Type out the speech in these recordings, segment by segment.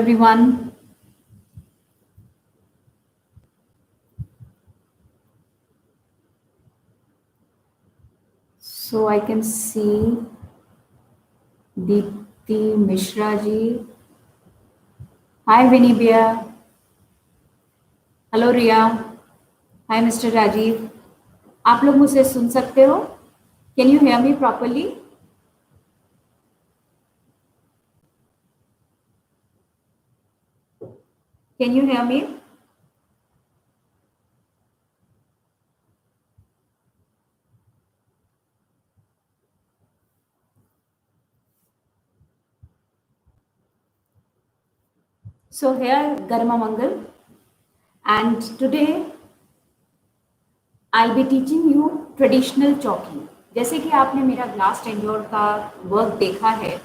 everyone. So I can see Deepti Mishra ji. Hi Vinibia. Hello Ria. Hi Mr. Rajiv. आप लोग मुझे सुन सकते हो? Can you hear me properly? Can you hear me? So here Garma Mangal, and today I'll be teaching you traditional चौकी. जैसे कि आपने मेरा ग्लास टेंडोर का वर्क देखा है,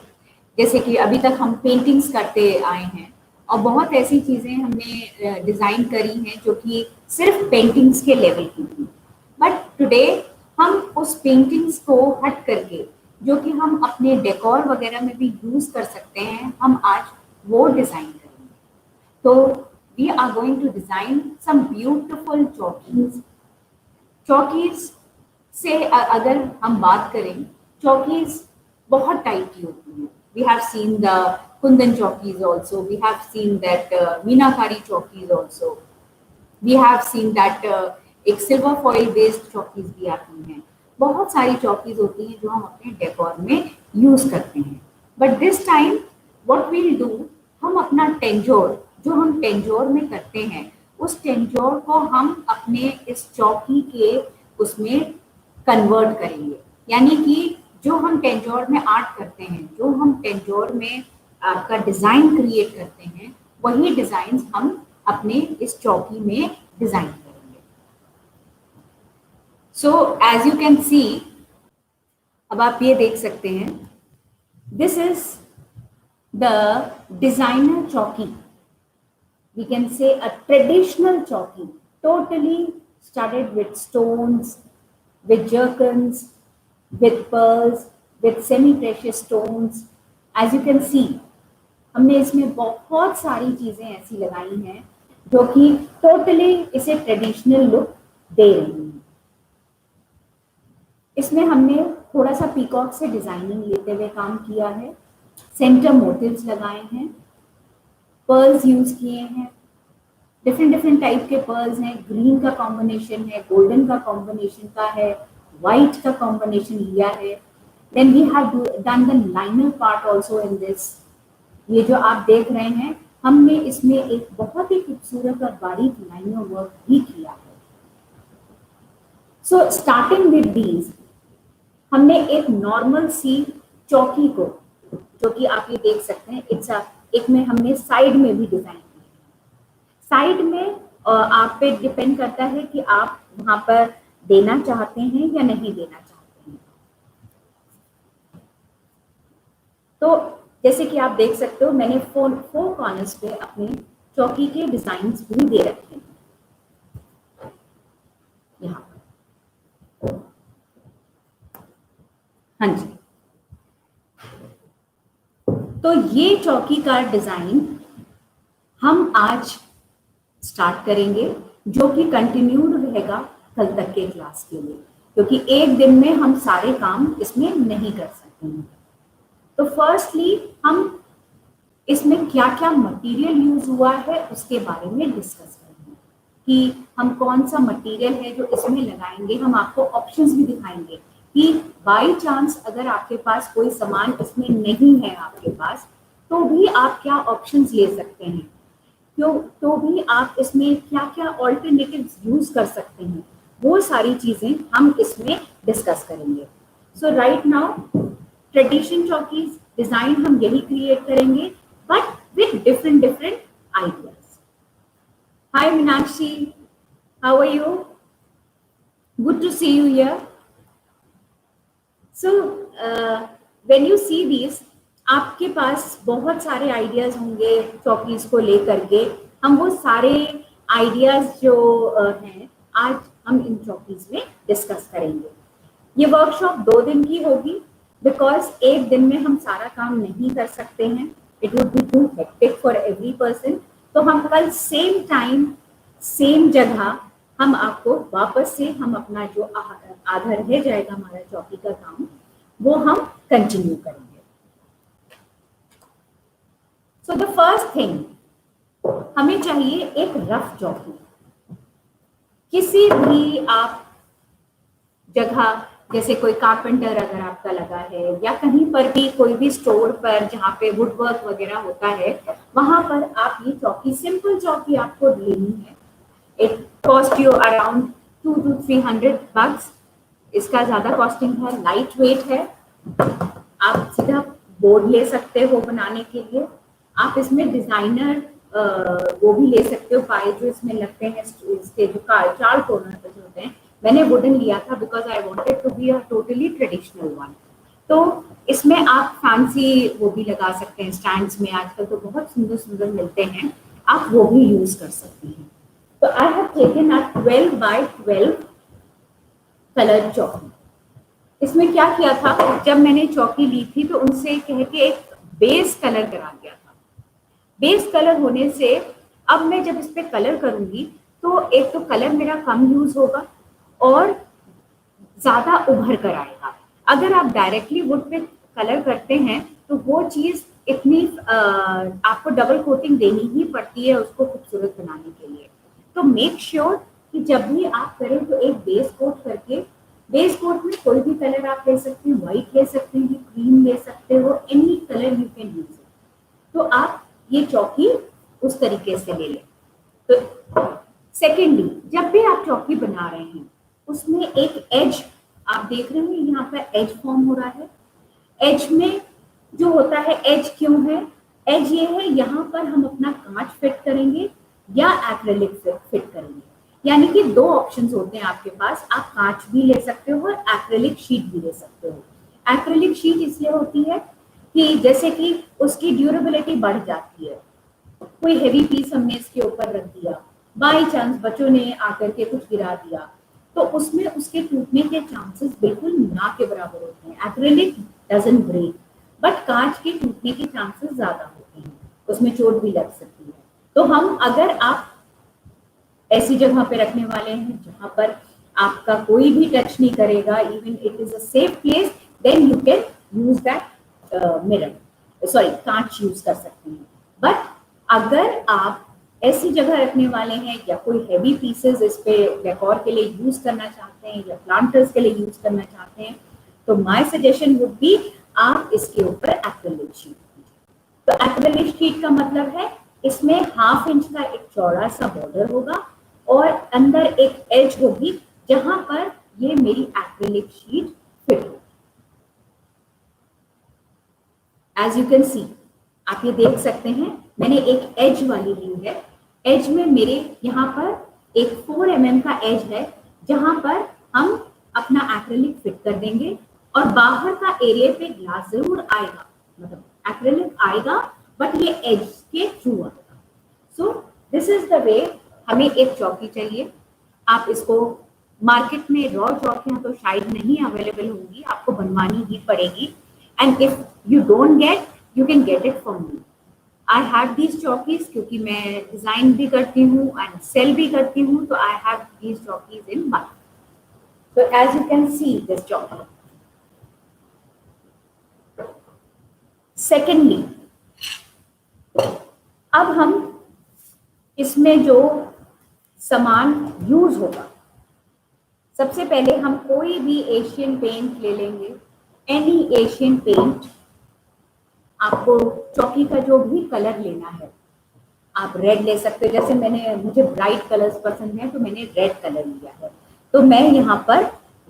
जैसे कि अभी तक हम पेंटिंग्स करते आए हैं और बहुत ऐसी चीज़ें हमने डिज़ाइन करी हैं जो कि सिर्फ पेंटिंग्स के लेवल की थी. बट टुडे हम उस पेंटिंग्स को हट करके जो कि हम अपने डेकोर वगैरह में भी यूज़ कर सकते हैं, हम आज वो डिज़ाइन करेंगे. तो we are going to design some beautiful chowkis. चौकीज से अगर हम बात करें, चौकीज बहुत टाइप की होती हैं. We have seen the Kundan chowkis also, we have seen that Meenakari chowkis also, we have seen that एक सिल्वर फॉइल बेस्ड चौकीज भी आती हैं. बहुत सारी चौकीज होती हैं जो हम अपने डेकोर में यूज करते हैं. But this time what will do, हम अपना टेंजोर जो हम टेंजोर में करते हैं, उस टेंजोर को हम अपने इस चौकी के उसमें कन्वर्ट करेंगे. यानी कि जो हम टेंजोर में आर्ट करते हैं, जो हम टेंजोर में का डिज़ाइन क्रिएट करते हैं, वही डिज़ाइन हम अपने इस चौकी में डिज़ाइन करेंगे. So as you can see, अब आप ये देख सकते हैं, दिस इज द डिज़ाइनर चौकी. We can say a traditional चौकी, totally studded with stones, with jerkins, with pearls, with semi-precious stones. As you can see, हमने इसमें बहुत सारी चीजें ऐसी लगाई हैं जो कि टोटली इसे ट्रेडिशनल लुक दे रही हैं. इसमें हमने थोड़ा सा पीकॉक से डिजाइनिंग लेते हुए काम किया है. सेंटर मोटिव्स लगाए हैं, पर्ल्स यूज किए हैं, डिफरेंट टाइप के पर्ल्स हैं. ग्रीन का कॉम्बिनेशन है, गोल्डन का कॉम्बिनेशन का है, वाइट का कॉम्बिनेशन लिया है. Then we have done the liner part also in this. ये जो आप देख रहे हैं, हमने इसमें एक बहुत ही खूबसूरत और बारीक लाइनर वर्क भी किया है. सो स्टार्टिंग विद दीज, हमने एक नॉर्मल सी चौकी को, जो कि आप ये देख सकते हैं, एक में हमने साइड में भी डिजाइन किया. साइड में आप पे डिपेंड करता है कि आप वहां पर देना चाहते हैं या नहीं देना चाहते हैं. तो जैसे कि आप देख सकते हो, मैंने फोर कॉर्नर्स पे अपने चौकी के डिजाइन्स भी दे रखे हैं यहाँ पर. हाँ जी. तो ये चौकी का डिजाइन हम आज स्टार्ट करेंगे, जो कि कंटिन्यूड रहेगा कल तक के क्लास के लिए, क्योंकि एक दिन में हम सारे काम इसमें नहीं कर सकते हैं. तो फर्स्टली हम इसमें क्या क्या मटेरियल यूज हुआ है उसके बारे में डिस्कस करेंगे कि हम कौन सा मटेरियल है जो इसमें लगाएंगे. हम आपको ऑप्शंस भी दिखाएंगे कि बाय चांस अगर आपके पास कोई सामान इसमें नहीं है आपके पास, तो भी आप क्या ऑप्शंस ले सकते हैं, तो भी आप इसमें क्या क्या ऑल्टरनेटिव्स यूज कर सकते हैं. वो सारी चीजें हम इसमें डिस्कस करेंगे. सो राइट नाउ ट्रेडिशन चौकीज डिजाइन हम यही क्रिएट करेंगे, but with different ideas. Hi Meenakshi, how are you? Good to see you here. So when you see this, आपके पास बहुत सारे आइडियाज होंगे चौकीज को लेकर के. हम वो सारे आइडियाज जो हैं, आज हम इन चौकीज में डिस्कस करेंगे. ये वर्कशॉप 2 दिन की होगी, बिकॉज एक दिन में हम सारा काम नहीं कर सकते हैं. It would be too hectic for every person. तो हम कल सेम टाइम सेम जगह हम आपको वापस से हम अपना जो आधा रह जाएगा हमारा चौकी का काम वो हम कंटिन्यू करेंगे। सो द फर्स्ट थिंग हमें चाहिए एक रफ चौकी। किसी भी आप जगह जैसे कोई कारपेंटर अगर आपका लगा है या कहीं पर भी कोई भी स्टोर पर जहाँ पे वुड वर्क वगैरह होता है वहां पर आप ये चौकी सिंपल चौकी आपको लेनी है। It cost you around 2 to 300 bucks। इसका ज्यादा कॉस्टिंग है, लाइट वेट है, आप सीधा बोर्ड ले सकते हो बनाने के लिए। आप इसमें डिजाइनर वो भी ले सकते हो, पाए जो इसमें लगते हैं इसके जो चार कॉर्नर पे जो होते हैं। मैंने वुडन लिया था because I wanted to be a totally traditional one. तो इसमें आप फैंसी वो भी लगा सकते हैं, स्टैंड्स में आजकल तो बहुत सुंदर सुंदर मिलते हैं, आप वो भी यूज कर सकते हैं। तो I have taken a 12 by 12 colour चौकी। इसमें क्या किया था, जब मैंने चौकी ली थी तो उनसे कह के एक बेस कलर करा दिया था। बेस कलर होने से अब मैं जब इस पे कलर करूंगी तो एक तो कलर मेरा कम यूज होगा और ज्यादा उभर कर आएगा। अगर आप डायरेक्टली वुड पे कलर करते हैं तो वो चीज इतनी आपको डबल कोटिंग देनी ही पड़ती है उसको खूबसूरत बनाने के लिए। तो मेक श्योर कि जब भी आप करें तो एक बेस कोट करके, बेस कोट में कोई भी कलर आप ले सकते हैं, व्हाइट ले सकते हैं, क्रीम ले सकते हो, any colour you can use it. तो आप ये चौकी उस तरीके से ले लें। तो सेकेंडली जब भी आप चौकी बना रहे हैं उसमें एक एज आप देख रहे हैं यहाँ पर एज फॉर्म हो रहा है। एज में जो होता है, एज क्यों है, एज ये है यहाँ पर हम अपना कांच फिट करेंगे या एक्रेलिक फिट करेंगे। यानी कि दो ऑप्शंस होते हैं आपके पास, आप कांच भी ले सकते हो और एक्रेलिक शीट भी ले सकते हो। एक्रेलिक शीट इसलिए होती है कि जैसे कि उसकी ड्यूरेबिलिटी बढ़ जाती है। कोई हेवी पीस हमने इसके ऊपर रख दिया, बाई चांस बच्चों ने आकर के कुछ गिरा दिया तो उसमें उसके टूटने के चांसेस बिल्कुल ना के बराबर होते हैं। एक्रेलिक डजंट ब्रेक, बट कांच के टूटने के चांसेस ज्यादा होते हैं, उसमें चोट भी लग सकती है। तो हम अगर आप ऐसी जगह पे रखने वाले हैं जहां पर आपका कोई भी टच नहीं करेगा, even it is a safe place, then you can use that mirror, sorry कांच यूज कर सकते हैं। बट अगर आप ऐसी जगह रखने वाले हैं या कोई हैवी पीसेस इस पे डेकोर के लिए यूज करना चाहते हैं या प्लांटर्स के लिए यूज करना चाहते हैं तो माय सजेशन वुड बी आप इसके ऊपर एक्रेलिक शीट। तो एक्रेलिक शीट का मतलब है इसमें 1/2 इंच का एक चौड़ा सा बॉर्डर होगा और अंदर एक एज होगी जहां पर ये मेरी एक्रेलिक शीट फिट होगी। एज यू कैन सी, आप ये देख सकते हैं मैंने एक एज वाली ली है। एज में मेरे यहाँ पर एक 4 mm का एज है जहां पर हम अपना एक्रेलिक फिट कर देंगे और बाहर का एरिया पे ग्लास जरूर आएगा, मतलब एक्रेलिक आएगा बट ये एज के थ्रू आएगा। सो दिस इज द वे हमें एक चौकी चाहिए। आप इसको मार्केट में रॉ चौकियां तो शायद नहीं अवेलेबल होंगी, आपको बनवानी ही पड़ेगी। And if you don't get, you can get it from me. I have these chowkis क्योंकि मैं डिजाइन भी करती हूँ एंड सेल भी करती हूँ, तो I have these chowkis in my. So as you can see this chopper. Secondly, अब हम इसमें जो सामान यूज होगा, सबसे पहले हम कोई भी एशियन पेंट ले लेंगे, एनी एशियन पेंट। आपको चौकी का जो भी कलर लेना है, आप रेड ले सकते हो, जैसे मुझे ब्राइट कलर्स पसंद है तो मैंने रेड कलर लिया है, तो मैं यहाँ पर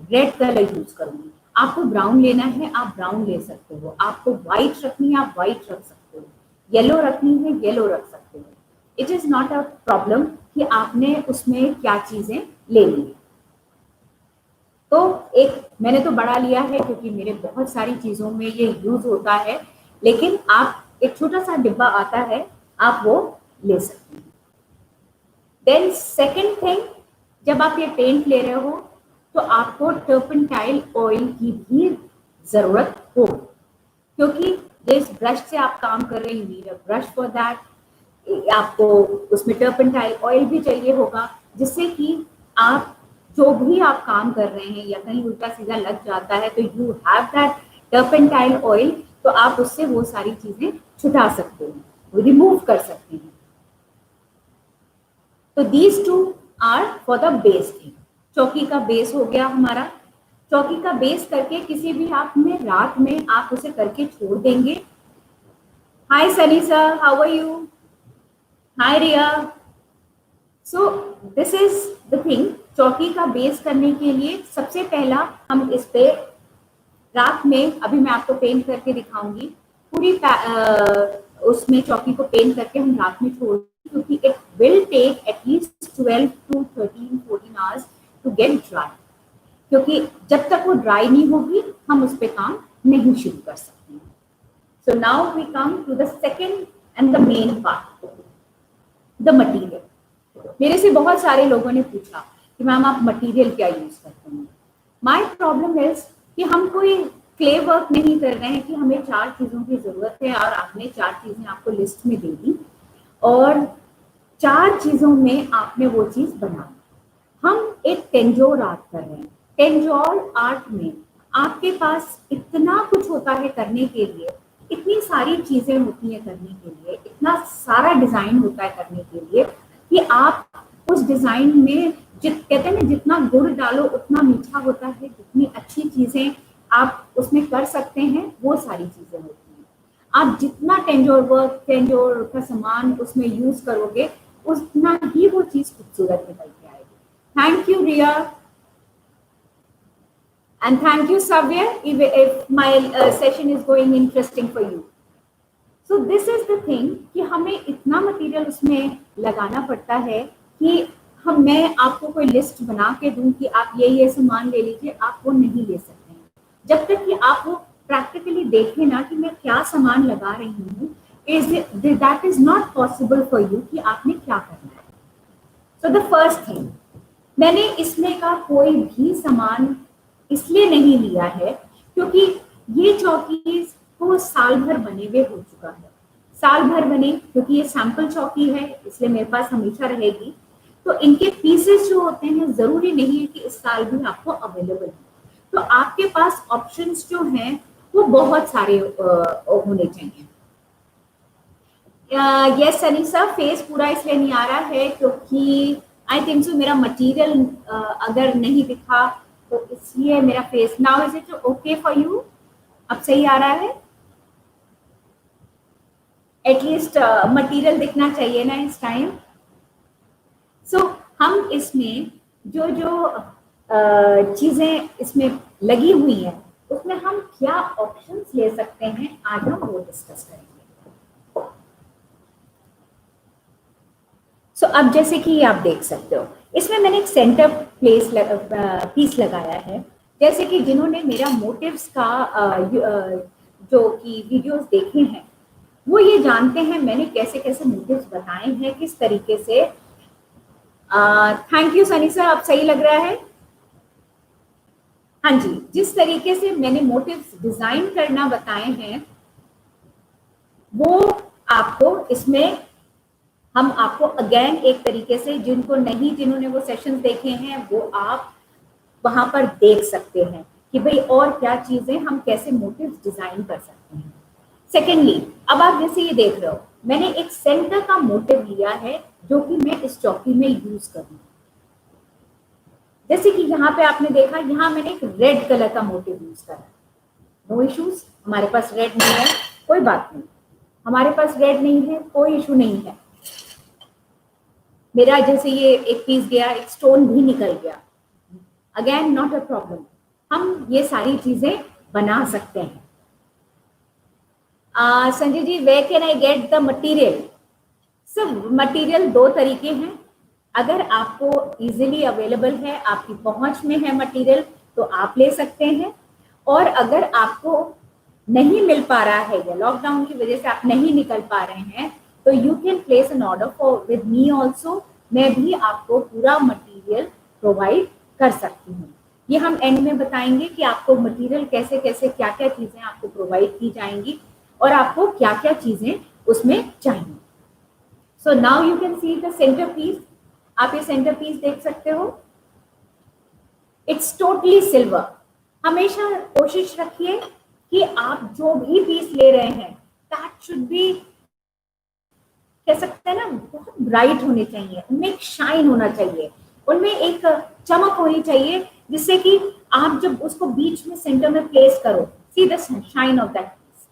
रेड कलर यूज करूंगी। आपको ब्राउन लेना है आप ब्राउन ले सकते हो, आपको व्हाइट रखनी है आप व्हाइट रख सकते हो, येलो रखनी है येलो रख सकते हो। It is not a problem कि आपने उसमें क्या चीजें ले ली। तो एक मैंने तो बड़ा लिया है क्योंकि मेरे बहुत सारी चीजों में ये यूज होता है, लेकिन आप एक छोटा सा डिब्बा आता है आप वो ले सकते हैं। देन सेकेंड थिंग, जब आप ये पेंट ले रहे हो तो आपको टर्पेंटाइल ऑयल की भी जरूरत होगी, क्योंकि जिस ब्रश से आप काम कर रहे हैं, you need a brush for that. आपको उसमें टर्पेंटाइल ऑयल भी चाहिए होगा, जिससे कि आप जो भी आप काम कर रहे हैं या कहीं उल्टा सीधा लग जाता है तो यू हैव दैट टर्पेंटाइल ऑयल, तो आप उससे वो सारी चीजें छुटा सकते हैं, रिमूव कर सकते हैं। तो these two are for the base thing. चौकी का बेस हो गया हमारा। चौकी का बेस करके किसी भी आप में रात में आप उसे करके छोड़ देंगे। Hi Sunny sir, how are you? Hi Riya. So this is the thing. चौकी का बेस करने के लिए सबसे पहला हम इस पे रात में, अभी मैं आपको पेंट करके दिखाऊंगी पूरी उसमें चौकी को पेंट करके हम रात में छोड़, क्योंकि it will take at least 12 to 13-14 hours to get dry, क्योंकि जब तक वो ड्राई नहीं होगी हम उस पर काम नहीं शुरू कर सकते हैं। So now we come to the second and the main part, the material. मेरे से बहुत सारे लोगों ने पूछा कि मैम आप मटीरियल क्या यूज करते हैं। माय प्रॉब्लम इज कि हम कोई क्ले वर्क नहीं कर रहे हैं कि हमें 4 चीजों की जरूरत है और आपने 4 चीजें आपको लिस्ट में दे दी और 4 चीजों में आपने वो चीज बना। हम एक टेंजोर आर्ट कर रहे हैं। टेंजोर आर्ट में आपके पास इतना कुछ होता है करने के लिए, इतनी सारी चीजें होती हैं करने के लिए, इतना सारा डिजाइन होता है करने के लिए कि आप उस डिजाइन में कहते हैं ना, जितना गुड़ डालो उतना मीठा होता है। जितनी अच्छी चीजें आप उसमें कर सकते हैं वो सारी चीजें होती हैं। आप जितना टेंजोर वर्क, टेंजोर का सामान उसमें यूज करोगे उतना ही वो चीज खूबसूरत निकल के आएगी। Thank you Riya and thank you Savya if my session is going interesting for you. So this is the thing कि हमें इतना मटेरियल उसमें लगाना पड़ता है कि मैं आपको कोई लिस्ट बना के दूं कि आप ये सामान ले लीजिए, आप वो नहीं ले सकते हैं जब तक कि आप वो प्रैक्टिकली देखें ना कि मैं क्या सामान लगा रही हूँ। That is not possible for you कि आपने क्या करना है। सो द फर्स्ट थिंग, मैंने इसमें का कोई भी सामान इसलिए नहीं लिया है क्योंकि ये चौकी को साल भर बने हुए हो चुका है। साल भर बने क्योंकि ये सैंपल चौकी है, इसलिए मेरे पास हमेशा रहेगी। तो इनके पीसेस जो होते हैं जरूरी नहीं है कि इस साल भी आपको अवेलेबल है। तो आपके पास ऑप्शंस जो हैं वो बहुत सारे होने चाहिए। यस सनी सर, फेस पूरा इसलिए नहीं आ रहा है क्योंकि आई थिंक सो मेरा मटेरियल अगर नहीं दिखा तो इसलिए मेरा face. Now is it okay for you? अब सही आ रहा है? एटलीस्ट मटेरियल दिखना चाहिए ना इस टाइम। सो हम इसमें जो चीजें इसमें लगी हुई हैं उसमें हम क्या ऑप्शंस ले सकते हैं, आज हम वो डिस्कस करेंगे। सो अब जैसे कि आप देख सकते हो इसमें मैंने एक सेंटर पीस लगाया है। जैसे कि जिन्होंने मेरा मोटिव्स का जो कि वीडियोस देखे हैं वो ये जानते हैं मैंने कैसे कैसे मोटिव्स बताए हैं, किस तरीके से। थैंक यू सनी सर, आप सही लग रहा है? हाँ जी, जिस तरीके से मैंने मोटिव्स डिजाइन करना बताए हैं वो आपको इसमें हम आपको अगेन एक तरीके से, जिन्होंने वो सेशंस देखे हैं वो आप वहां पर देख सकते हैं कि भाई और क्या चीजें हम कैसे मोटिव्स डिजाइन कर सकते हैं। सेकेंडली, अब आप जैसे ये देख रहे हो मैंने एक सेंटर का मोटिव लिया है जो कि मैं इस चौकी में यूज करूँ। जैसे कि यहाँ पे आपने देखा, यहाँ मैंने एक रेड कलर का मोटिव यूज करा। नो इश्यूज, हमारे पास रेड नहीं है कोई बात नहीं, हमारे पास रेड नहीं है कोई इशू नहीं है। मेरा जैसे ये एक पीस गया, एक स्टोन भी निकल गया, अगेन नॉट अ प्रॉब्लम, हम ये सारी चीजें बना सकते हैं। Sanjay ji, where can I get the material? सब मटेरियल 2 तरीके हैं। अगर आपको इजीली अवेलेबल है, आपकी पहुंच में है मटेरियल तो आप ले सकते हैं, और अगर आपको नहीं मिल पा रहा है या लॉकडाउन की वजह से आप नहीं निकल पा रहे हैं तो you can place N order for with me also. मैं भी आपको पूरा मटेरियल प्रोवाइड कर सकती हूँ। ये हम एंड में बताएंगे कि आपको मटेरियल कैसे कैसे क्या क्या चीजें आपको प्रोवाइड की जाएंगी और आपको क्या क्या चीजें उसमें चाहिए। So now you can see the centre piece. आप ये सेंटर पीस देख सकते हो, इट्स टोटली सिल्वर। हमेशा कोशिश रखिए कि आप जो भी पीस ले रहे हैं दैट शुड बी, कह सकते हैं ना, बहुत ब्राइट होने चाहिए, उनमें एक शाइन होना चाहिए, उनमें एक चमक होनी चाहिए, जिससे कि आप जब उसको बीच में सेंटर में प्लेस करो, see the shine of that piece.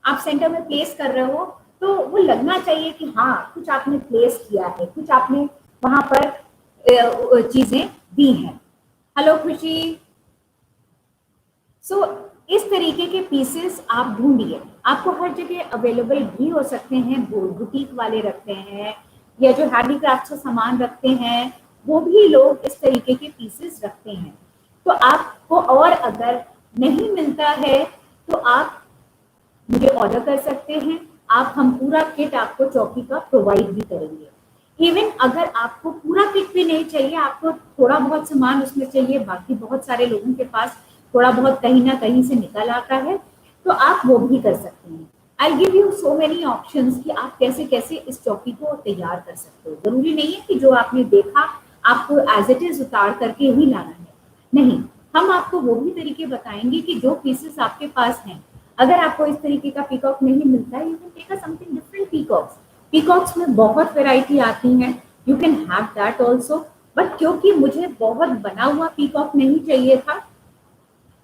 आप सेंटर में प्लेस कर रहे हो तो वो लगना चाहिए कि हाँ कुछ आपने प्लेस किया है, कुछ आपने वहां पर चीजें दी हैं। हेलो खुशी। सो इस तरीके के पीसेस आप ढूंढिए, आपको हर जगह अवेलेबल भी हो सकते हैं, बुटीक वाले रखते हैं या जो हैंडीक्राफ्ट का सामान रखते हैं वो भी लोग इस तरीके के पीसेस रखते हैं। तो आपको और अगर नहीं मिलता है तो आप मुझे ऑर्डर कर सकते हैं, आप हम पूरा किट आपको चौकी का प्रोवाइड भी करेंगे। इवन अगर आपको पूरा किट भी नहीं चाहिए, आपको थोड़ा बहुत सामान उसमें चाहिए, बाकी बहुत सारे लोगों के पास थोड़ा बहुत कहीं ना कहीं से निकल आता है, तो आप वो भी कर सकते हैं। I give you so many options कि आप कैसे कैसे इस चौकी को तैयार कर सकते हो। जरूरी नहीं है कि जो आपने देखा आपको एज इट इज उतार करके ही लाना है, नहीं, हम आपको वो भी तरीके बताएंगे कि जो पीसेस आपके पास हैं, अगर आपको इस तरीके का पीकॉक नहीं मिलता है, you can take a something different peacocks. Peacocks में बहुत वैरायटी आती हैं, you can have that also, but क्योंकि मुझे बहुत बना हुआ पीकॉक नहीं चाहिए था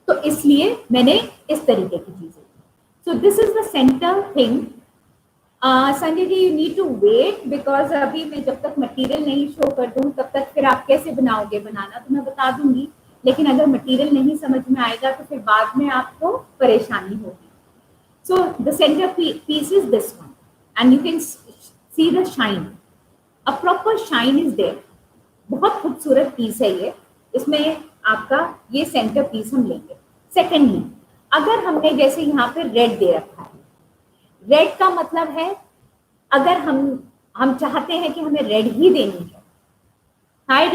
तो इसलिए मैंने इस तरीके की चीजें। So this is the centre thing. Sanjay ji you need to wait because अभी मैं जब तक मटेरियल नहीं शो कर दूं तब तक फिर आप कैसे बनाओगे, बनाना तो मैं बता दूंगी, लेकिन अगर मटेरियल नहीं समझ में आएगा तो फिर बाद में आपको परेशानी होगी। So the center piece is this one, and you can see the shine. A proper shine is there. बहुत खूबसूरत पीस है ये, इसमें आपका ये सेंटर पीस हम लेंगे। सेकेंडली, अगर हमने जैसे यहाँ पे रेड दे रखा है, रेड का मतलब है अगर हम चाहते हैं कि हमें रेड ही देनी है। हाय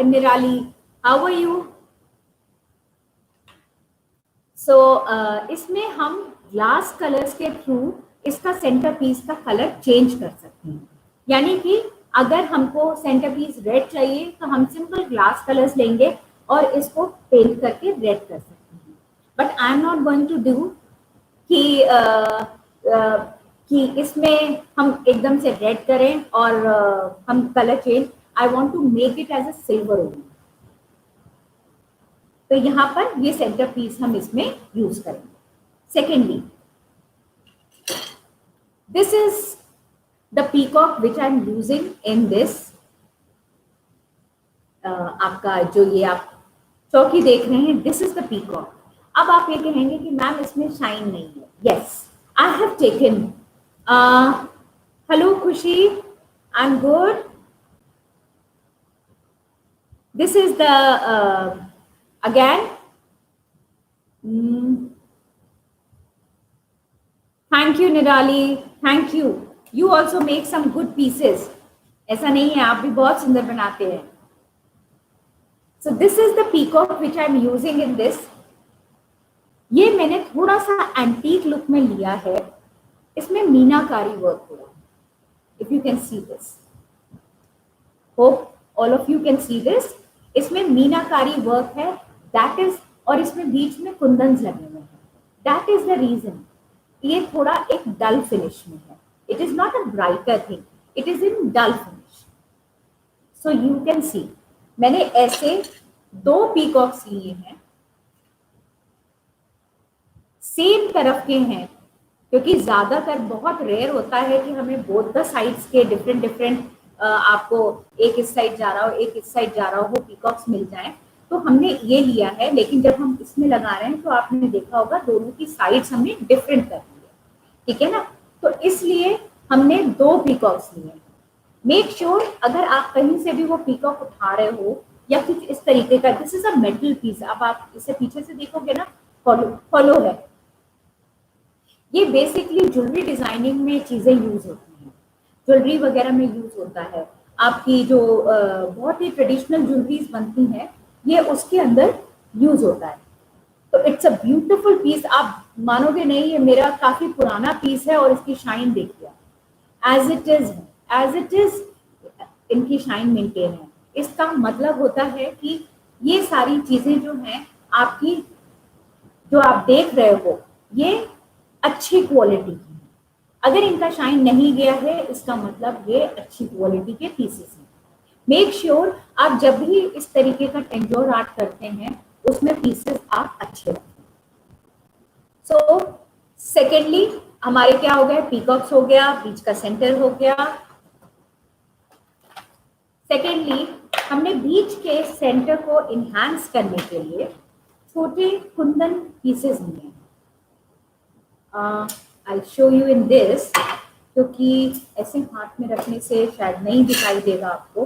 निराली, हाउ आर यू? सो इसमें हम ग्लास कलर्स के थ्रू इसका सेंटर पीस का कलर चेंज कर सकते हैं। यानी कि अगर हमको सेंटर पीस रेड चाहिए तो हम सिंपल ग्लास कलर्स लेंगे और इसको पेंट करके रेड कर सकते हैं। But I am not going to do कि इसमें हम एकदम से रेड करें और हम colour change, I want to make it as a silver only. तो यहाँ पर ये सेंटर पीस हम इसमें यूज करेंगे। Secondly, this is the peacock which I am using in this. आपका जो ये आप चौकी देख रहे हैं, दिस इज द पीकॉक। अब आप ये कहेंगे कि मैम इसमें शाइन नहीं है। Yes, I have taken. Hello Khushi, I am good. This is the again, thank you Nirali, thank you, you also make some good pieces, ऐसा नहीं है, आप भी बहुत सुंदर बनाते हैं। so this is the peacock which I am using in this। ये मैंने थोड़ा सा एंटीक लुक में लिया है, इसमें मीनाकारी वर्क हुआ है। if you can see this, hope all of you can see this, इसमें मीनाकारी वर्क है, दैट इज, और इसमें बीच में कुंदन्स लगे हुए हैं, दैट इज द रीजन ये थोड़ा एक डल फिनिश में है। It is not a brighter thing, it is in dull finish. So you can see मैंने ऐसे 2 पीकॉक्स लिए हैं, सेम तरफ के हैं, क्योंकि ज्यादातर बहुत रेयर होता है कि हमें बोथ द साइड्स के डिफरेंट डिफरेंट आपको एक इस साइड जा रहा हो एक इस साइड जा रहा हो वो पीकॉक्स मिल जाए, तो हमने ये लिया है। लेकिन जब हम इसमें लगा रहे हैं तो आपने देखा होगा दोनों की साइड्स हमने डिफरेंट कर दी है, ठीक है ना। तो इसलिए हमने 2 पीकॉक्स लिए हैं। मेक श्योर अगर आप कहीं से भी वो पीकॉक उठा रहे हो या कुछ इस तरीके का, this is a metal piece. अब आप इसे पीछे से देखोगे ना, फॉलो है, ये बेसिकली ज्वेलरी डिजाइनिंग में चीजें यूज होती हैं, ज्वेलरी वगैरह में यूज होता है। आपकी जो बहुत ही ट्रेडिशनल ज्वेलरीज बनती हैं, ये उसके अंदर यूज होता है। तो इट्स अ ब्यूटीफुल पीस, आप मानोगे नहीं, ये मेरा काफी पुराना पीस है और इसकी शाइन देखिए, as it is, as it is इनकी शाइन मेंटेन है। इसका मतलब होता है कि ये सारी चीजें जो हैं आपकी, जो आप देख रहे हो, ये अच्छी क्वालिटी की है। अगर इनका शाइन नहीं गया है, इसका मतलब ये अच्छी क्वालिटी के पीसेस हैं। मेक श्योर आप जब भी इस तरीके का टेंजोर आर्ट करते हैं उसमें पीसेस आप अच्छे रखें। सो सेकेंडली हमारे क्या हो गए, पीकॉक्स हो गया, बीच का सेंटर हो गया। सेकेंडली हमने बीच के सेंटर को इन्हांस करने के लिए छोटे कुंदन पीसेस लिए। I show you in this, क्योंकि ऐसे हाथ में रखने से शायद नहीं दिखाई देगा आपको।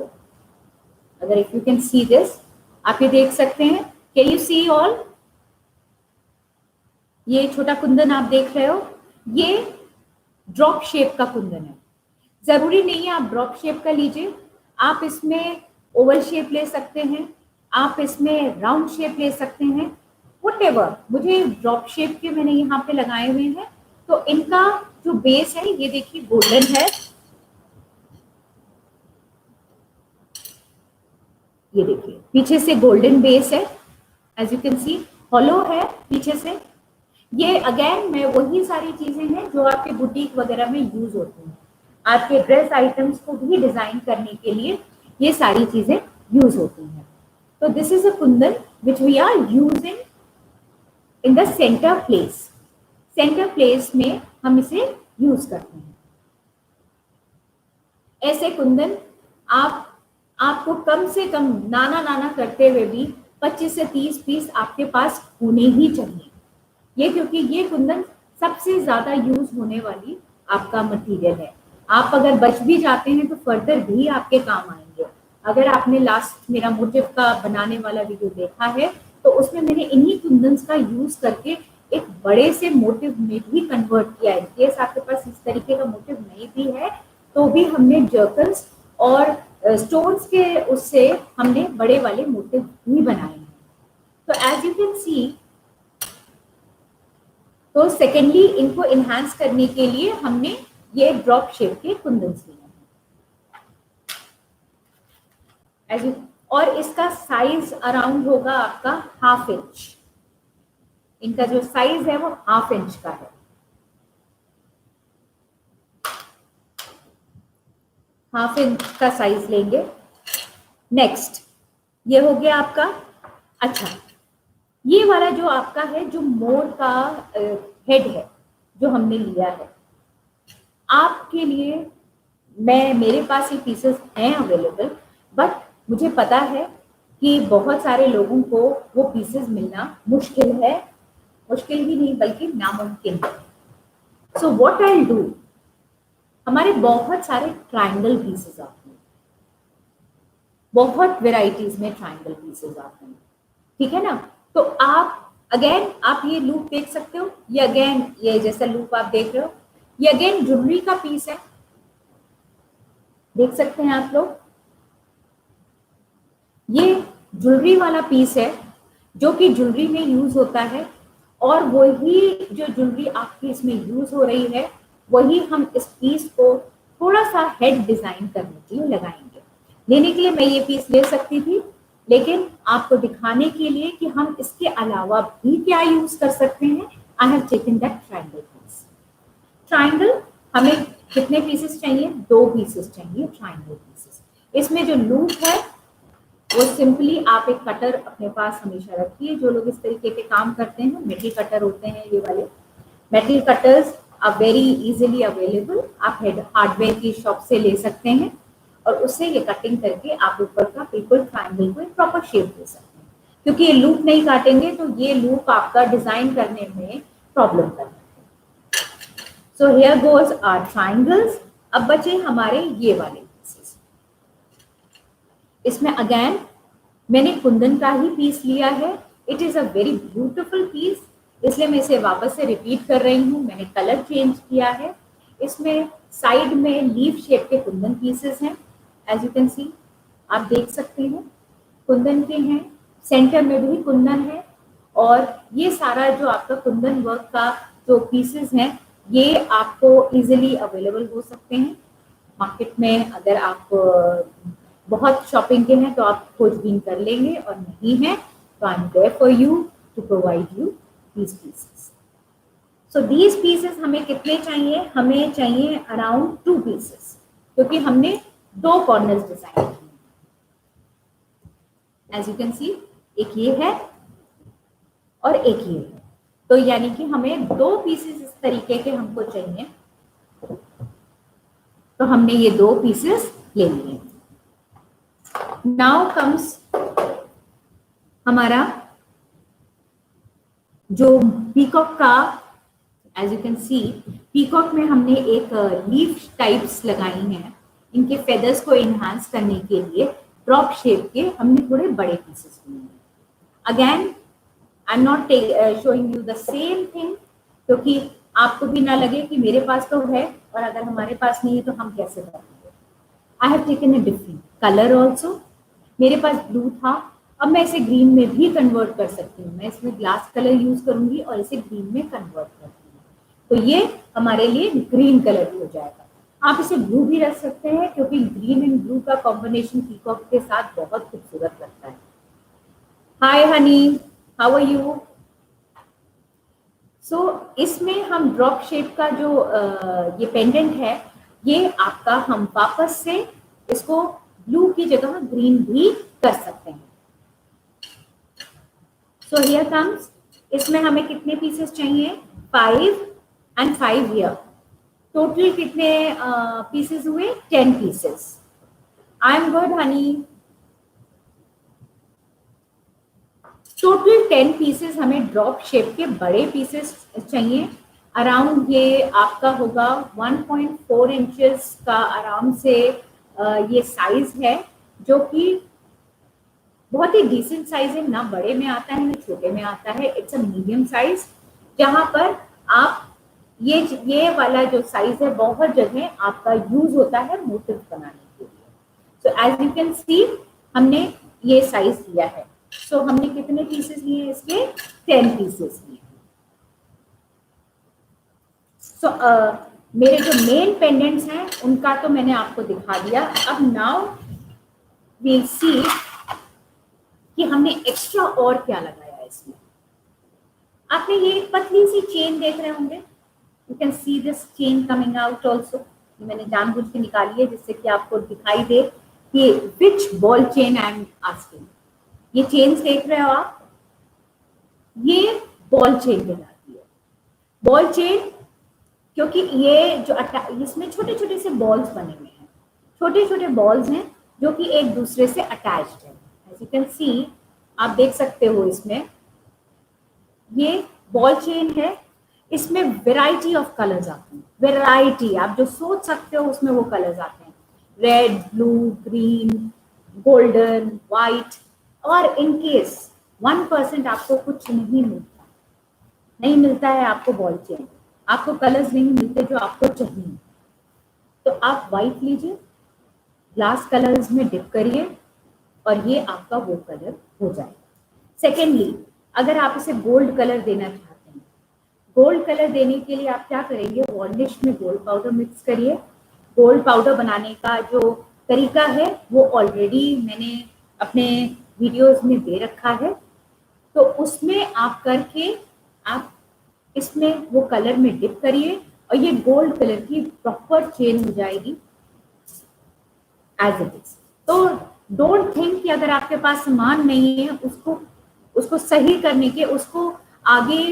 अगर if you can see this, आप ये देख सकते हैं, कैन यू सी ऑल? ये छोटा कुंदन आप देख रहे हो, ये ड्रॉप शेप का कुंदन है। जरूरी नहीं है आप ड्रॉप शेप का लीजिए, आप इसमें ओवल शेप ले सकते हैं, आप इसमें राउंड शेप ले सकते हैं, व्हाटएवर। मुझे ड्रॉप शेप के मैंने यहाँ पे लगाए हुए हैं। तो इनका जो बेस है, ये देखिए गोल्डन है, ये देखिए पीछे से गोल्डन बेस है, as you can see, hollow है पीछे से। ये अगेन मैं वही सारी चीजें हैं जो आपके बुटीक वगैरह में यूज होती हैं, आपके ड्रेस आइटम्स को भी डिजाइन करने के लिए ये सारी चीजें यूज होती हैं। तो this is a kundan which we are using in the centre place. Centre place में हम इसे यूज करते हैं। ऐसे कुंदन आपको कम से कम नाना नाना करते हुए भी 25 से 30 पीस आपके पास होने ही चाहिए। ये क्योंकि ये कुंदन सबसे ज्यादा यूज होने वाली आपका मटेरियल है। आप अगर बच भी जाते हैं तो फर्दर भी आपके काम आएंगे। अगर आपने लास्ट मेरा मोटिव का बनाने वाला वीडियो देखा है तो उसमें मैंने इन्हीं कुंदन का यूज करके एक बड़े से मोटिव में भी कन्वर्ट किया है। केस आपके पास इस तरीके का मोटिव नहीं भी है तो भी हमने जर्कल्स और स्टोन्स के उससे हमने बड़े वाले मोटिव भी बनाए हैं। तो एज यू कैन सी, तो सेकेंडली इनको इन्हांस करने के लिए हमने ये ड्रॉप शेप के कुंदन लिए हैं। और इसका साइज अराउंड होगा आपका 1/2 इंच। इनका जो साइज है वो 1/2 इंच का है, 1/2 इंच का साइज लेंगे। नेक्स्ट ये हो गया आपका। अच्छा, ये वाला जो आपका है, जो मोर का हेड है जो हमने लिया है, आपके लिए मेरे पास ये पीसेस हैं अवेलेबल, बट मुझे पता है कि बहुत सारे लोगों को वो पीसेस मिलना मुश्किल है, मुश्किल ही नहीं बल्कि नामुमकिन है। सो व्हाट आई डू, हमारे बहुत सारे ट्रायंगल पीसेस आते हैं, बहुत वेराइटीज में ट्रायंगल पीसेस आते हैं, ठीक है ना। तो आप अगेन आप ये लूप देख सकते हो, ये अगेन ये जैसा लूप आप देख रहे हो, ये अगेन ज्वेलरी का पीस है, देख सकते हैं आप लोग। ये ज्वेलरी वाला पीस है जो कि ज्वेलरी में यूज होता है, और वही जो ज्वेलरी आपकी इसमें यूज हो रही है वही हम इस पीस को थोड़ा सा हेड डिजाइन करने के लिए लगाएंगे। लेने के लिए मैं ये पीस ले सकती थी, लेकिन आपको दिखाने के लिए कि हम इसके अलावा भी क्या यूज कर सकते हैं, I have taken that triangle piece. Triangle हमें कितने पीसेस चाहिए? 2 पीसेस चाहिए ट्रायंगल पीसेस। इसमें जो लूप है वो सिंपली आप एक कटर अपने पास हमेशा रखिए। जो लोग इस तरीके के काम करते हैं, मेटल कटर होते हैं ये वाले, metal cutters are very easily available. आप हार्डवेयर की शॉप से ले सकते हैं और उससे ये कटिंग करके आप ऊपर का बिल्कुल ट्रायंगल को एक प्रॉपर शेप दे सकते हैं। क्योंकि ये लूप नहीं काटेंगे तो ये लूप आपका डिजाइन करने में प्रॉब्लम करता है। So here goes our triangles. अब बचे हमारे ये वाले पीसेस। इसमें अगेन मैंने कुंदन का ही पीस लिया है। It is a very beautiful piece, इसलिए मैं इसे वापस से रिपीट कर रही हूँ। मैंने कलर चेंज किया है। इसमें साइड में लीफ शेप के कुंदन पीसेस हैं, एज यू कैन सी, आप देख सकते हैं कुंदन के हैं। सेंटर में भी कुंदन है, और ये सारा जो आपका कुंदन वर्क का जो पीसेस हैं ये आपको इजीली अवेलेबल हो सकते हैं मार्केट में। अगर आप बहुत शॉपिंग के हैं तो आप खोजबीन कर लेंगे, और नहीं है तो I am there for you to provide you these pieces. So these pieces हमें कितने चाहिए? हमें चाहिए अराउंड 2 पीसेस, क्योंकि हमने 2 कॉर्नर्स डिजाइन किए। एज यू कैन सी, एक ये है और एक ये है, तो यानी कि हमें 2 पीसेस इस तरीके के हमको चाहिए, तो हमने ये 2 पीसेस ले लिए। नाउ कम्स हमारा जो पीकॉक का, as you can see peacock में हमने एक लीफ टाइप्स लगाई हैं। इनके फेदर्स को एनहांस करने के लिए ड्रॉप शेप के हमने थोड़े बड़े पीसेस लिए। Again I am not showing you the same thing, क्योंकि आपको भी ना लगे कि मेरे पास तो है और अगर हमारे पास नहीं है तो हम कैसे करेंगे। आई have taken a different colour also. मेरे पास ब्लू था, अब मैं इसे ग्रीन में भी कन्वर्ट कर सकती हूँ। मैं इसमें ग्लास कलर यूज करूंगी और इसे ग्रीन में कन्वर्ट करती हूँ, तो ये हमारे लिए ग्रीन कलर भी हो जाएगा। आप इसे ब्लू भी रख सकते हैं, क्योंकि ग्रीन एंड ब्लू का कॉम्बिनेशन पीकॉक के साथ बहुत खूबसूरत लगता है। हाय हनी, हाउ आर यू? सो इसमें हम ड्रॉप शेप का जो ये पेंडेंट है, ये आपका हम वापस से इसको ब्लू की जगह ग्रीन भी कर सकते हैं। सो हियर कम्स, इसमें हमें कितने पीसेस चाहिए? 5 and 5 here। टोटल कितने पीसेस हुए? 10 pieces. I am good Honey. Total 10 pieces हमें ड्रॉप शेप के बड़े पीसेस चाहिए। अराउंड ये आपका होगा 1.4 इंचेस का आराम से ये साइज है, जो कि बहुत ही डिसेंट साइज है, ना बड़े में आता है ना छोटे में आता है। इट्स अ मीडियम साइज, जहां पर आप ये वाला जो साइज है बहुत जगह आपका यूज होता है मोटिव बनाने के लिए। So as you can see हमने ये साइज लिया है। सो हमने कितने पीसेस लिए? इसके 10 पीसेस लिए। सो मेरे जो मेन पेंडेंट्स हैं उनका तो मैंने आपको दिखा दिया। अब नाउ वील सी कि हमने एक्स्ट्रा और क्या लगाया है इसमें। आपने ये पतली सी चेन देख रहे होंगे, you can see this chain coming out also. मैंने जानबूझ के निकाली है जिससे कि आपको दिखाई दे कि which ball chain I am asking. ये चेन्स देख रहे हो आप, ये बॉल चेन कहलाती है। बॉल चेन, क्योंकि ये जो इसमें छोटे छोटे से बॉल्स बने हुए हैं, छोटे छोटे बॉल्स हैं जो कि एक दूसरे से अटैच्ड है। एज यू कैन सी, आप देख सकते हो इसमें ये बॉल चेन है। इसमें वेराइटी ऑफ कलर्स आते हैं, वेराइटी आप जो सोच सकते हो उसमें वो कलर्स आते हैं। Red, blue, green, golden, white. और इन केस 1% आपको कुछ नहीं मिलता है आपको बॉल चेन, आपको कलर्स नहीं मिलते जो आपको चाहिए, तो आप वाइट लीजिए, ग्लास कलर्स में डिप करिए और ये आपका वो कलर हो जाएगा। सेकेंडली, अगर आप इसे गोल्ड कलर देना चाहते हैं, गोल्ड कलर देने के लिए आप क्या करेंगे? वार्निश में गोल्ड पाउडर मिक्स करिए। गोल्ड पाउडर बनाने का जो तरीका है वो ऑलरेडी मैंने अपने वीडियोस में दे रखा है, तो उसमें आप करके आप इसमें वो कलर में डिप करिए और ये गोल्ड कलर की प्रॉपर चेन हो जाएगी एज इट इज। तो डोंट थिंक कि अगर आपके पास सामान नहीं है उसको सही करने के, उसको आगे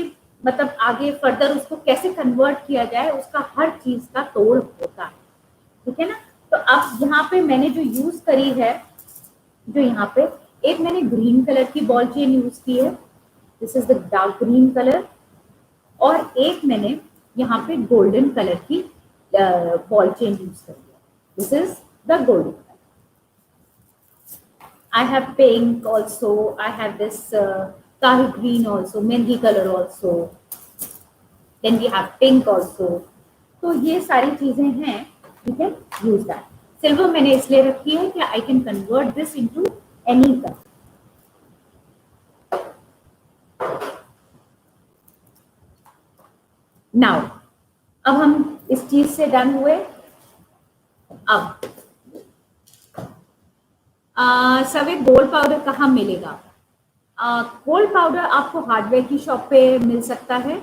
मतलब आगे फर्दर उसको कैसे कन्वर्ट किया जाए, उसका हर चीज का तोड़ होता है, ठीक है ना। तो अब यहाँ पे मैंने जो यूज करी है, जो यहाँ पे एक मैंने ग्रीन कलर की बॉल चेन यूज की है, this is the dark green colour, और एक मैंने यहाँ पे गोल्डन कलर की बॉल चेन यूज करी है, this is the golden colour. I have pink also, I have this kahi green also, mehndi color also, then we have pink also। तो ये सारी चीजें हैं, ठीक है, use that। सिल्वर मैंने इसलिए रखी है कि I can convert this into any color। Now अब हम इस चीज से डन हुए। अब सभी गोल्ड पाउडर कहाँ मिलेगा? गोल्ड पाउडर आपको हार्डवेयर की शॉप पे मिल सकता है,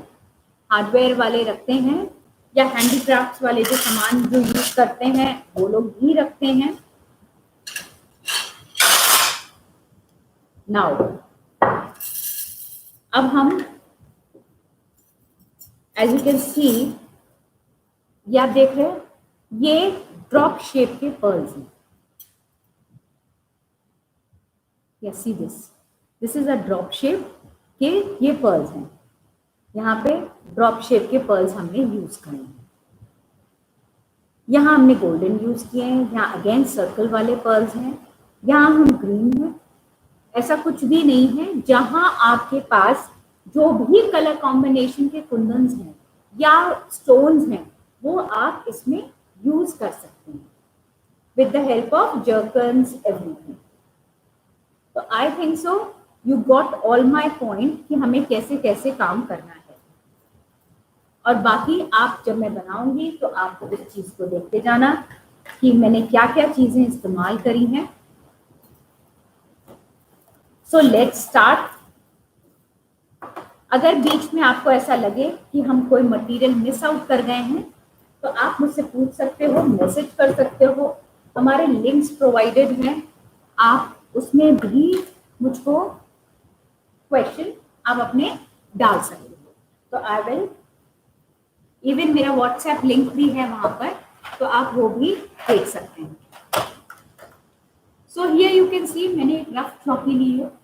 हार्डवेयर वाले रखते हैं, या हैंडीक्राफ्ट्स वाले जो सामान जो यूज करते हैं वो लोग भी रखते हैं। नाउ अब हम एज यू कैन सी, ये आप देख रहे हैं, ये ड्रॉप शेप के पर्ल्स हैं। Yes, see this is a drop shape के ये पर्ल्स हैं। यहाँ पे ड्रॉप शेप के पर्ल्स हमने यूज करे हैं। यहाँ हमने गोल्डन यूज किए हैं, यहाँ अगेन सर्कल वाले पर्ल्स हैं, यहाँ हम ग्रीन हैं। ऐसा कुछ भी नहीं है, जहाँ आपके पास जो भी कलर कॉम्बिनेशन के कुंदन्स हैं या स्टोन्स हैं वो आप इसमें यूज कर सकते हैं with the help of zircons everything. तो I think so you got all my point कि हमें कैसे कैसे काम करना है। और बाकी आप जब मैं बनाऊंगी तो आप इस चीज को देखते जाना कि मैंने क्या क्या चीजें इस्तेमाल करी हैं। So let's start. अगर बीच में आपको ऐसा लगे कि हम कोई मटेरियल मिस आउट कर गए हैं तो आप मुझसे पूछ सकते हो, मैसेज कर सकते हो। हमारे लिंक्स प्रोवाइडेड हैं, आप उसमें भी मुझको क्वेश्चन आप अपने डाल सकते हो। तो आई विल, इवन मेरा व्हाट्सएप लिंक भी है वहां पर, तो आप वो भी देख सकते हैं। So here you can see, मैंने एक रफ चौकी ली है।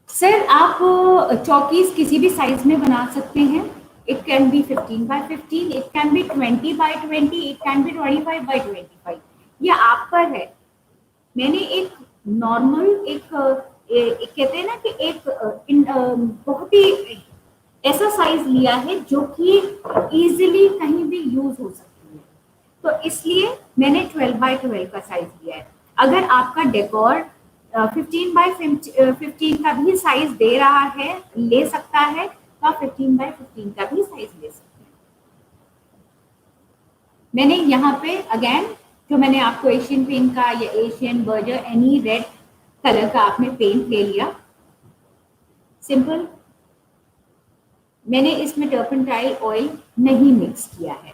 सर आप चौकीज किसी भी साइज में बना सकते हैं। It can be 15 by 15, it can be 20 by 20, it can be 25 by 25। ये आप पर है। मैंने एक नॉर्मल एक कहते हैं ना कि एक बहुत ही ऐसा साइज लिया है जो कि इजीली कहीं भी यूज हो सकती है, तो इसलिए मैंने 12 by 12 का साइज लिया है। अगर आपका डेकोर 15 by 15 का भी साइज दे रहा है, ले सकता है, तो आप 15 by 15 का भी साइज ले सकते हैं। मैंने यहाँ पे अगेन जो मैंने आपको एशियन पेंट का या Asian Berger any red colour का आपने पेंट ले लिया, सिंपल। मैंने इसमें टर्पेंटाइल ऑयल नहीं मिक्स किया है,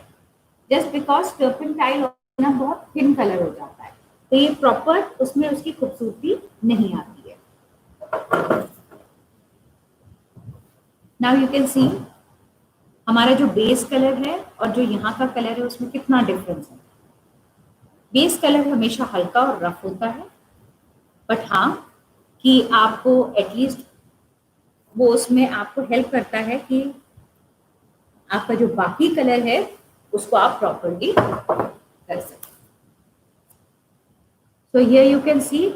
जस्ट बिकॉज टर्पेंटाइल ऑयल ना बहुत थिन कलर हो जाता है, तो ये प्रॉपर उसमें उसकी खूबसूरती नहीं आती है। नाउ यू कैन सी हमारा जो बेस कलर है और जो यहाँ का कलर है उसमें कितना डिफरेंस है। बेस कलर हमेशा हल्का और रफ होता है, बट हाँ कि आपको एटलीस्ट वो उसमें आपको हेल्प करता है कि आपका जो बाकी कलर है उसको आप प्रॉपरली कर सकते। तो हियर यू कैन सी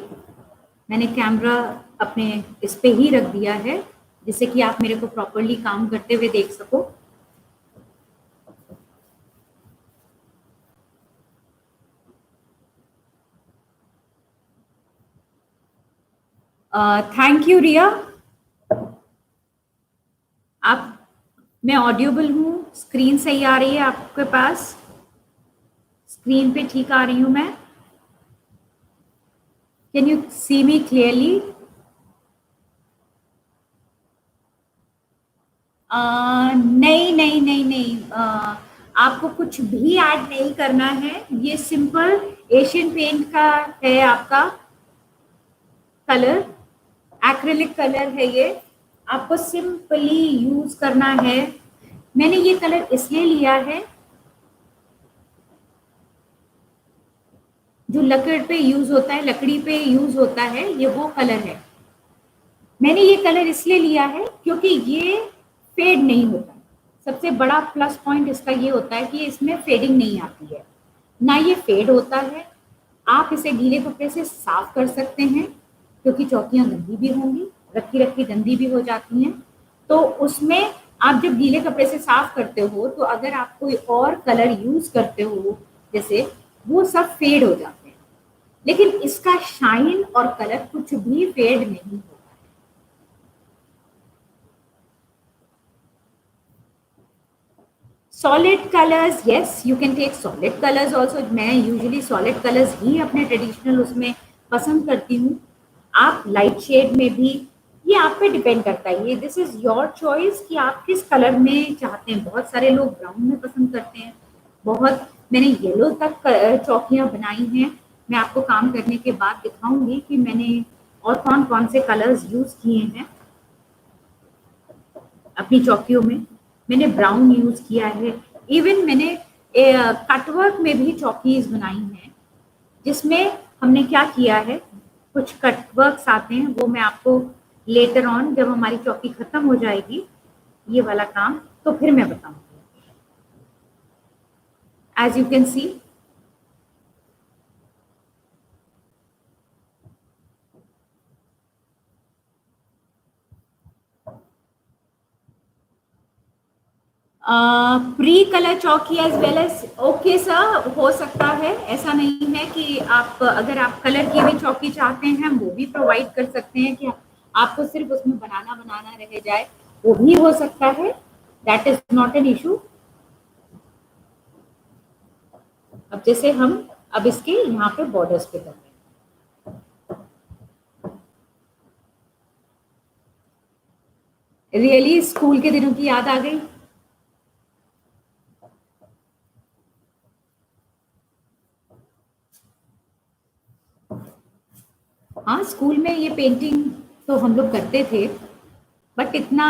मैंने कैमरा अपने इस पे ही रख दिया है जिससे कि आप मेरे को प्रॉपरली काम करते हुए देख सको। थैंक यू रिया। आप, मैं ऑडियोबल हूँ, स्क्रीन सही आ रही है आपके पास? स्क्रीन पे ठीक आ रही हूँ मैं? Can you see me clearly? नहीं नहीं नहीं नहीं, आपको कुछ भी ऐड नहीं करना है। ये सिंपल एशियन पेंट का है आपका कलर, एक्रिलिक कलर है ये, आपको सिंपली यूज करना है। मैंने ये कलर इसलिए लिया है, जो लकड़ पे यूज होता है, लकड़ी पे यूज होता है, ये वो कलर है। मैंने ये कलर इसलिए लिया है क्योंकि ये फेड नहीं होता। सबसे बड़ा प्लस पॉइंट इसका ये होता है कि इसमें फेडिंग नहीं आती है, ना ये फेड होता है। आप इसे गीले कपड़े से साफ कर सकते हैं क्योंकि चौकियां गंदी भी होंगी, रखी रखी गंदी भी हो जाती हैं, तो उसमें आप जब गीले कपड़े से साफ करते हो तो अगर आप कोई और कलर यूज करते हो जैसे, वो सब फेड हो जाते हैं। लेकिन इसका शाइन और कलर कुछ भी फेड नहीं होता है। Solid colours, yes you can take solid colours also. मैं यूजुअली सॉलिड कलर्स ही अपने ट्रेडिशनल उसमें पसंद करती हूँ। आप लाइट शेड में भी, ये आप पे डिपेंड करता है, ये दिस इज योर चॉइस कि आप किस कलर में चाहते हैं। बहुत सारे लोग ब्राउन में पसंद करते हैं, बहुत, मैंने येलो तक चौकियाँ बनाई हैं। मैं आपको काम करने के बाद दिखाऊंगी कि मैंने और कौन कौन से कलर्स यूज किए हैं अपनी चौकियों में। मैंने ब्राउन यूज किया है, इवन मैंने कटवर्क में भी चौकीज बनाई हैं, जिसमें हमने क्या किया है, कुछ कटवर्क्स आते हैं, वो मैं आपको लेटर ऑन जब हमारी चौकी खत्म हो जाएगी ये वाला काम, तो फिर मैं बताऊंगी। As you can see, pre colour chowki as well as, okay sir, हो सकता है, ऐसा नहीं है कि आप, अगर आप कलर की भी चौकी चाहते हैं हम वो भी प्रोवाइड कर सकते हैं कि आपको सिर्फ उसमें बनाना बनाना रह जाए, वो भी हो सकता है, that is not an issue. अब जैसे हम अब इसके यहाँ पे बॉर्डर्स पे कर रहे हैं, रियली स्कूल के दिनों की याद आ गई। हाँ, स्कूल में ये पेंटिंग तो हम लोग करते थे, बट इतना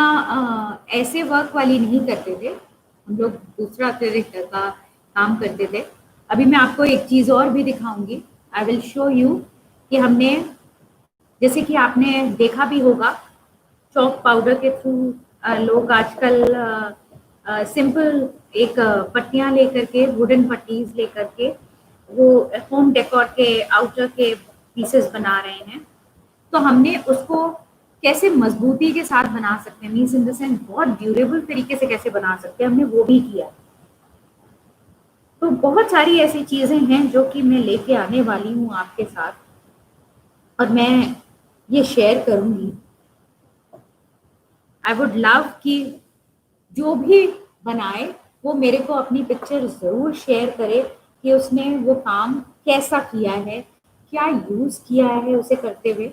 ऐसे वर्क वाली नहीं करते थे, हम लोग दूसरा तरीके का काम करते थे। अभी मैं आपको एक चीज़ और भी दिखाऊंगी, आई विल शो यू कि हमने, जैसे कि आपने देखा भी होगा, चॉक पाउडर के थ्रू लोग आजकल सिंपल एक पट्टियाँ लेकर के, वुडन पट्टीज लेकर के वो होम डेकोर के आउटर के पीसेस बना रहे हैं। तो हमने उसको कैसे मजबूती के साथ बना सकते हैं, मीन्स इन द सेंस बहुत ड्यूरेबल तरीके से कैसे बना सकते हैं, हमने वो भी किया। तो बहुत सारी ऐसी चीजें हैं जो कि मैं लेके आने वाली हूँ आपके साथ, और मैं ये शेयर करूंगी। आई वुड लव कि जो भी बनाए वो मेरे को अपनी पिक्चर जरूर शेयर करे कि उसने वो काम कैसा किया है, क्या यूज किया है उसे करते हुए।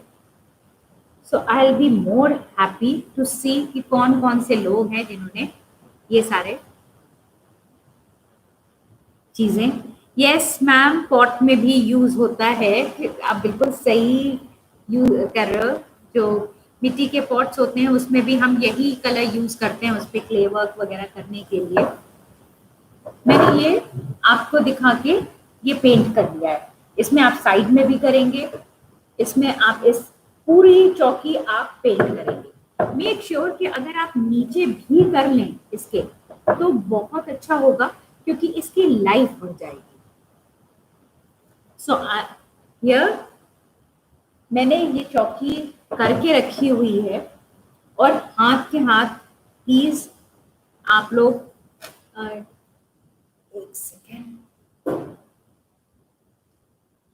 So I will be more happy to see कि कौन कौन से लोग हैं जिन्होंने ये सारे चीजें। यस मैम, पॉट में भी यूज होता है, आप बिल्कुल सही यूज कर रहे हो। जो मिट्टी के पॉट्स होते हैं उसमें भी हम यही कलर यूज करते हैं उस पर क्ले वर्क वगैरह करने के लिए। मैंने ये आपको दिखा के ये पेंट कर दिया है, इसमें आप साइड में भी करेंगे, इसमें आप इस पूरी चौकी आप पेंट करेंगे। मेक श्योर कि अगर आप नीचे भी कर लें इसके तो बहुत अच्छा होगा, क्योंकि इसकी लाइफ बढ़ जाएगी। सो हियर मैंने ये चौकी करके रखी हुई है, और हाथ के हाथ प्लीज आप लोग एक सेकेंड,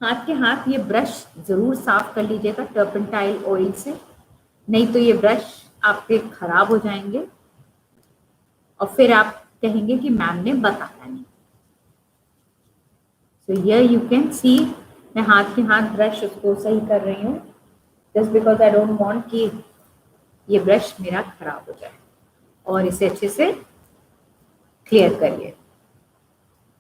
हाथ के हाथ ये ब्रश जरूर साफ कर लीजिएगा टर्पेंटाइल ऑयल से, नहीं तो ये ब्रश आपके खराब हो जाएंगे और फिर आप कहेंगे कि मैम ने बताया नहीं। सो हियर यू कैन सी, मैं हाथ के हाथ ब्रश उसको सही कर रही हूँ, just because I don't want कि ये ब्रश मेरा खराब हो जाए। और इसे अच्छे से क्लियर करिए।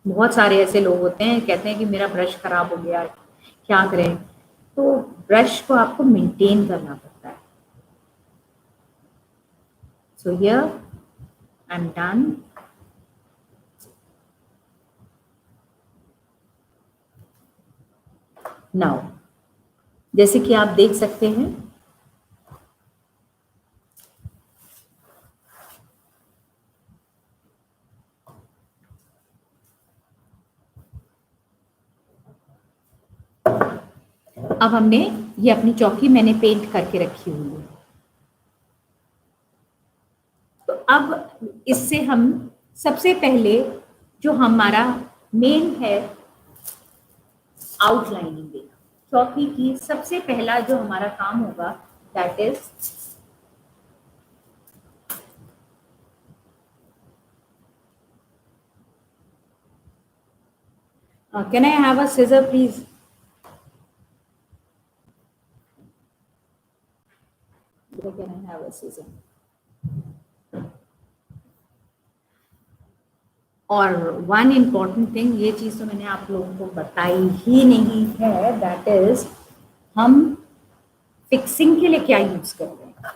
बहुत सारे ऐसे लोग होते हैं कहते हैं कि मेरा ब्रश खराब हो गया, क्या करें, तो ब्रश को आपको मेंटेन करना पड़ता है। So here I am done. Now जैसे कि आप देख सकते हैं, अब हमने ये अपनी चौकी मैंने पेंट करके रखी हुई है। तो अब इससे हम सबसे पहले जो हमारा मेन है आउटलाइनिंग देना, चौकी की सबसे पहला जो हमारा काम होगा that is Can I have a scissor, please? Can I have a scissor? और वन इम्पॉर्टेंट थिंग, ये चीज़ तो मैंने आप लोगों को बताई ही नहीं है, दैट इज हम फिक्सिंग के लिए क्या यूज कर रहे हैं.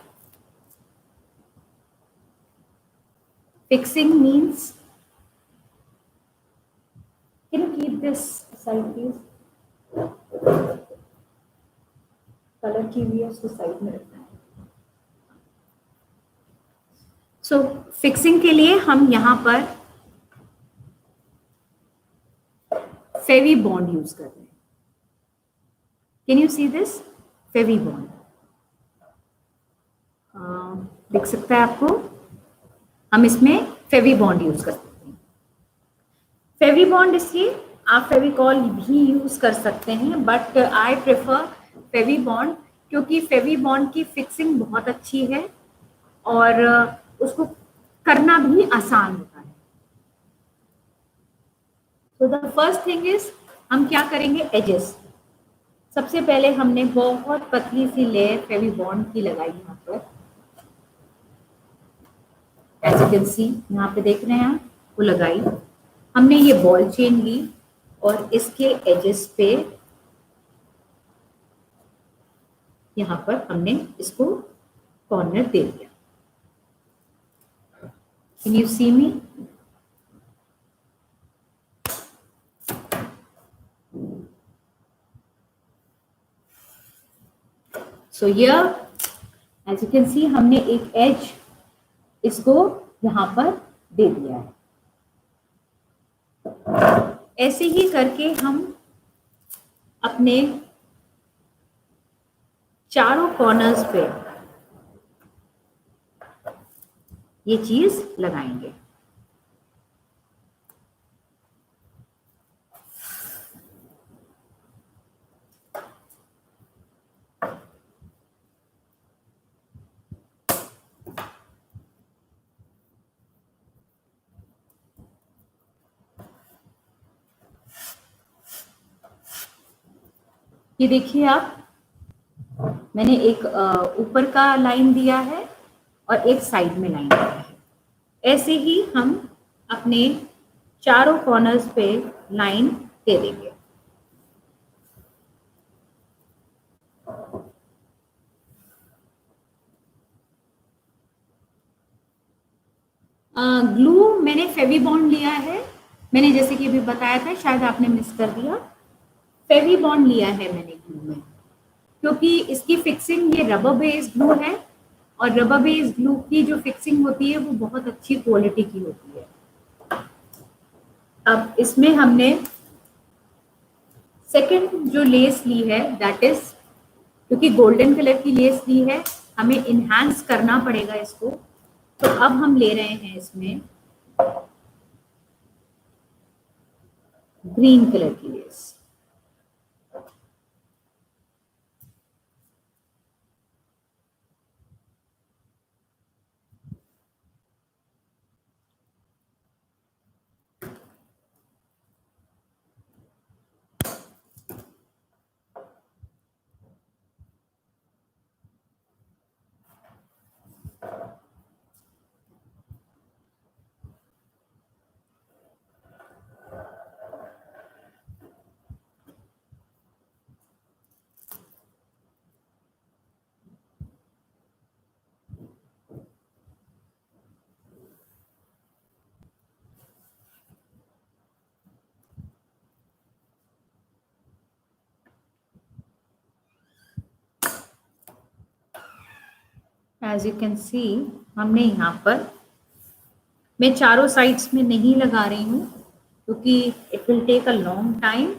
Fixing means, can you keep this side please, colour की हुई है उसको साइड में रखना है. सो फिक्सिंग के लिए हम यहाँ पर फेवी बॉन्ड यूज कर रहे हैं. Can you see this Fevibond, दिख सकता है आपको. हम इसमें फेवी बॉन्ड यूज कर सकते हैं. फेवी बॉन्ड इसलिए, आप फेविकॉल भी यूज कर सकते हैं, but I prefer Fevi bond, क्योंकि फेवी बॉन्ड की फिक्सिंग बहुत अच्छी है और उसको करना भी आसान होता है. तो द फर्स्ट थिंग इज, हम क्या करेंगे, एजेस. सबसे पहले हमने बहुत पतली सी लेयर फेवी बॉन्ड की लगाई यहाँ पर, एज यू कैन सी, यहाँ पे देख रहे हैं आप, वो लगाई. हमने ये बॉल चेन ली और इसके एजेस पे यहाँ पर हमने इसको कॉर्नर दे दिया. Can you see me? So here as you can see, हमने एक एज इसको यहाँ पर दे दिया है. ऐसे ही करके हम अपने चारों कॉर्नर्स पे ये चीज लगाएंगे. ये देखिए आप, मैंने एक ऊपर का लाइन दिया है और एक साइड में लाइन दिया है. ऐसे ही हम अपने चारों कॉर्नर्स पे लाइन दे देंगे. ग्लू मैंने फेवी बॉन्ड लिया है, मैंने जैसे कि अभी बताया था, शायद आपने मिस कर दिया. फेवी बॉन्ड लिया है मैंने ग्लू में, क्योंकि इसकी फिक्सिंग, ये रबर बेस्ड ग्लू है और रबर बेस्ड ग्लू की जो फिक्सिंग होती है वो बहुत अच्छी क्वालिटी की होती है. अब इसमें हमने सेकंड जो लेस ली है, दैट इज, क्योंकि गोल्डन कलर की लेस ली है, हमें इनहांस करना पड़ेगा इसको. तो अब हम ले रहे हैं इसमें ग्रीन कलर की lace. As you can see, हमने यहाँ पर, मैं चारों साइड्स में नहीं लगा रही हूँ क्योंकि it will take a long time.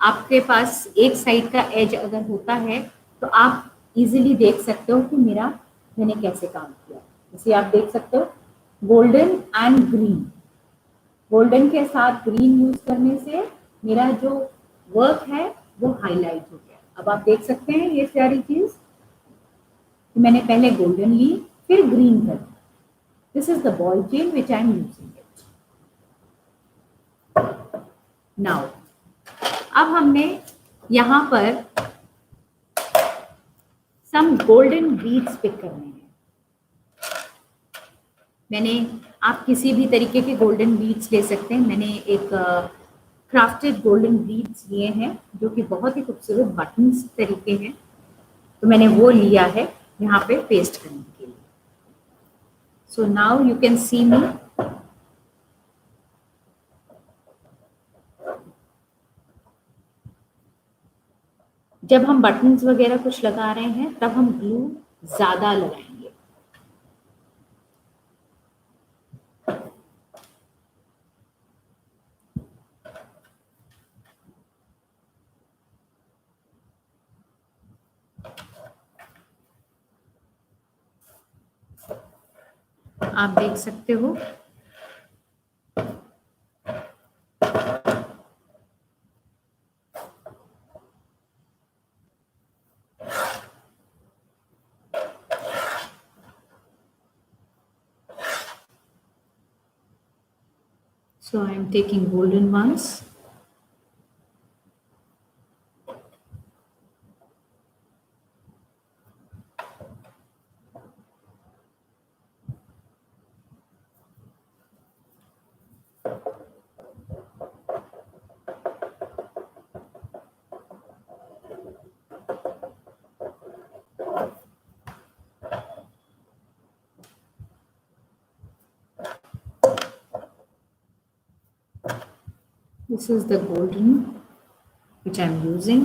आपके पास एक साइड का एज अगर होता है तो आप इजीली देख सकते हो कि मैंने कैसे काम किया. जैसे आप देख सकते हो, गोल्डन एंड ग्रीन, गोल्डन के साथ ग्रीन यूज करने से मेरा जो वर्क है वो हाईलाइट हो गया. अब आप देख सकते हैं ये सारी चीज, मैंने पहले गोल्डन ली फिर ग्रीन कर. This is the ball chain which I am using it. Now अब हमने यहाँ पर सम गोल्डन बीड्स पिक करने हैं। मैंने आप किसी भी तरीके के गोल्डन बीड्स ले सकते हैं। मैंने एक क्राफ्टेड गोल्डन बीड्स लिए हैं जो कि बहुत ही खूबसूरत बटन्स तरीके हैं, तो मैंने वो लिया है यहाँ पे पेस्ट करने के लिए। So now you can see me. जब हम बटन्स वगैरह कुछ लगा रहे हैं तब हम ग्लू ज्यादा लगाएंगे। आप देख सकते हो so I am taking golden ones. This is the golden which I am using.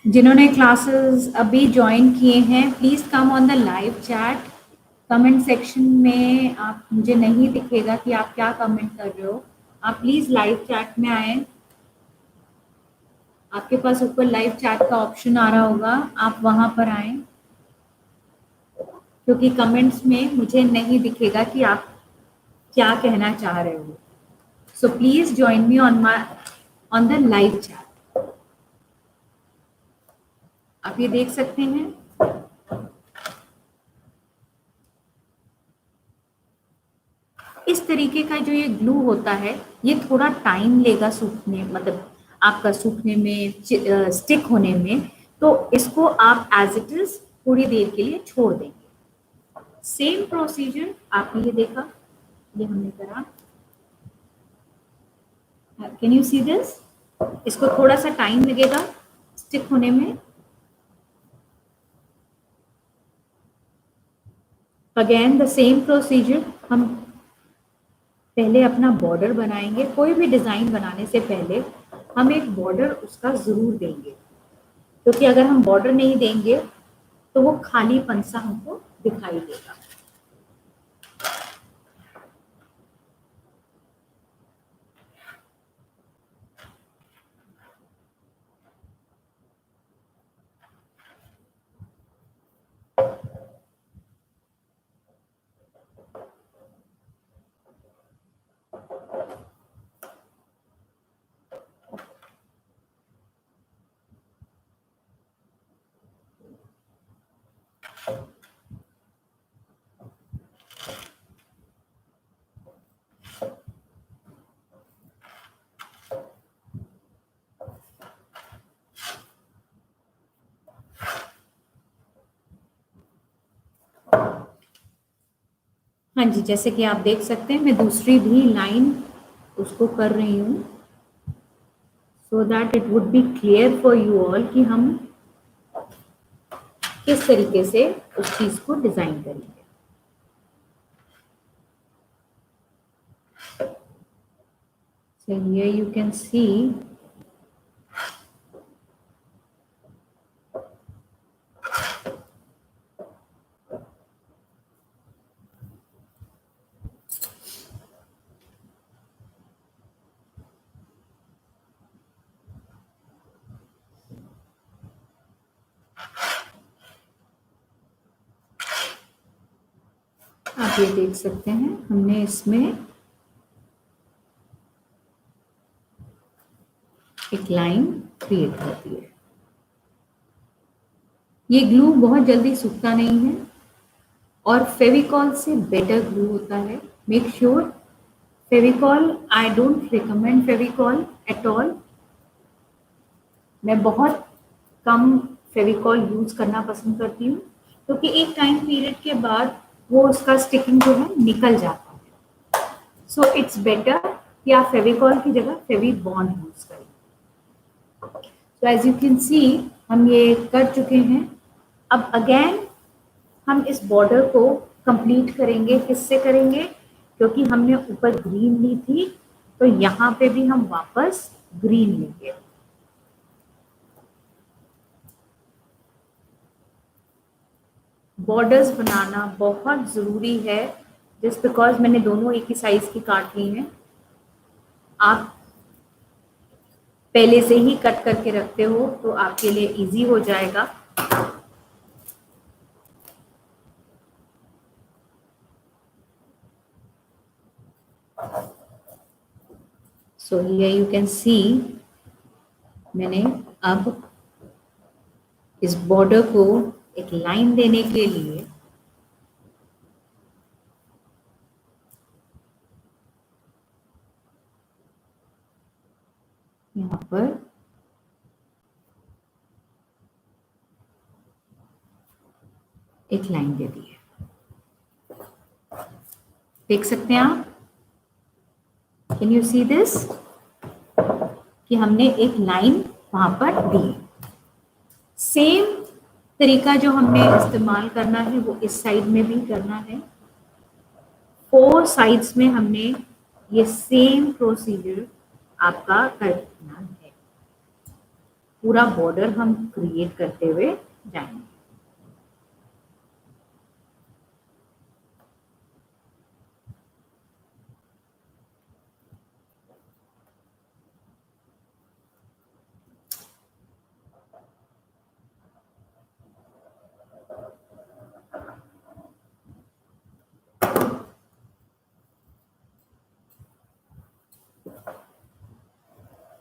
जिन्होंने क्लासेस अभी ज्वाइन किए हैं please come on the live chat. Comment section में आप मुझे नहीं दिखेगा कि आप क्या कमेंट कर रहे हो। आप प्लीज़ लाइव चैट में आए। आपके पास ऊपर लाइव चैट का ऑप्शन आ रहा होगा, आप वहां पर आए, क्योंकि कमेंट्स में मुझे नहीं दिखेगा कि आप क्या कहना चाह रहे हो। So please join me on the live chat. आप ये देख सकते हैं इस तरीके का जो ये ग्लू होता है ये थोड़ा टाइम लेगा सूखने, मतलब आपका सूखने में, स्टिक होने में, तो इसको आप एज इट इज थोड़ी देर के लिए छोड़ देंगे। सेम प्रोसीजर आपने ये देखा, ये हमने करा। Can you see this? इसको थोड़ा सा टाइम लगेगा स्टिक होने में। अगेन द सेम प्रोसीजर, हम पहले अपना बॉर्डर बनाएंगे। कोई भी डिजाइन बनाने से पहले हम एक बॉर्डर उसका जरूर देंगे, क्योंकि अगर हम बॉर्डर नहीं देंगे तो वो खालीपन सा हमको दिखाई देगा। हाँ जी, जैसे कि आप देख सकते हैं मैं दूसरी भी लाइन उसको कर रही हूँ, so that it would B clear for you all कि हम किस तरीके से उस चीज को डिजाइन करेंगे। So here you can see आप ये देख सकते हैं हमने इसमें एक लाइन क्रिएट करती है। ये ग्लू बहुत जल्दी सूखता नहीं है और फेविकॉल से बेटर ग्लू होता है। Make sure Fevicol, I don't recommend Fevicol at all. मैं बहुत कम फेविकॉल यूज़ करना पसंद करती हूँ क्योंकि एक टाइम पीरियड के बाद वो उसका स्टिकिंग जो है निकल जाता है। सो इट्स बेटर कि आप फेविकॉल की जगह फेवी बॉन्ड यूज़ करें। तो एज यू कैन सी हम ये कर चुके हैं। अब अगेन हम इस बॉर्डर को कंप्लीट करेंगे। किससे करेंगे? क्योंकि हमने ऊपर ग्रीन ली थी तो यहाँ पे भी हम वापस ग्रीन लेंगे। बॉर्डर्स बनाना बहुत ज़रूरी है, जस्ट बिकॉज मैंने दोनों एक ही साइज की काट ली हैं। आप पहले से ही कट करके रखते हो तो आपके लिए इजी हो जाएगा। So here you can see मैंने अब इस बॉर्डर को एक लाइन देने के लिए यहाँ पर एक लाइन दे दी है। देख सकते हैं आप, कैन यू सी दिस, कि हमने एक लाइन वहां पर दी। सेम तरीका जो हमने इस्तेमाल करना है वो इस साइड में भी करना है। 4 साइड्स में हमने ये सेम प्रोसीजर आपका करना है। पूरा बॉर्डर हम क्रिएट करते हुए जाएंगे।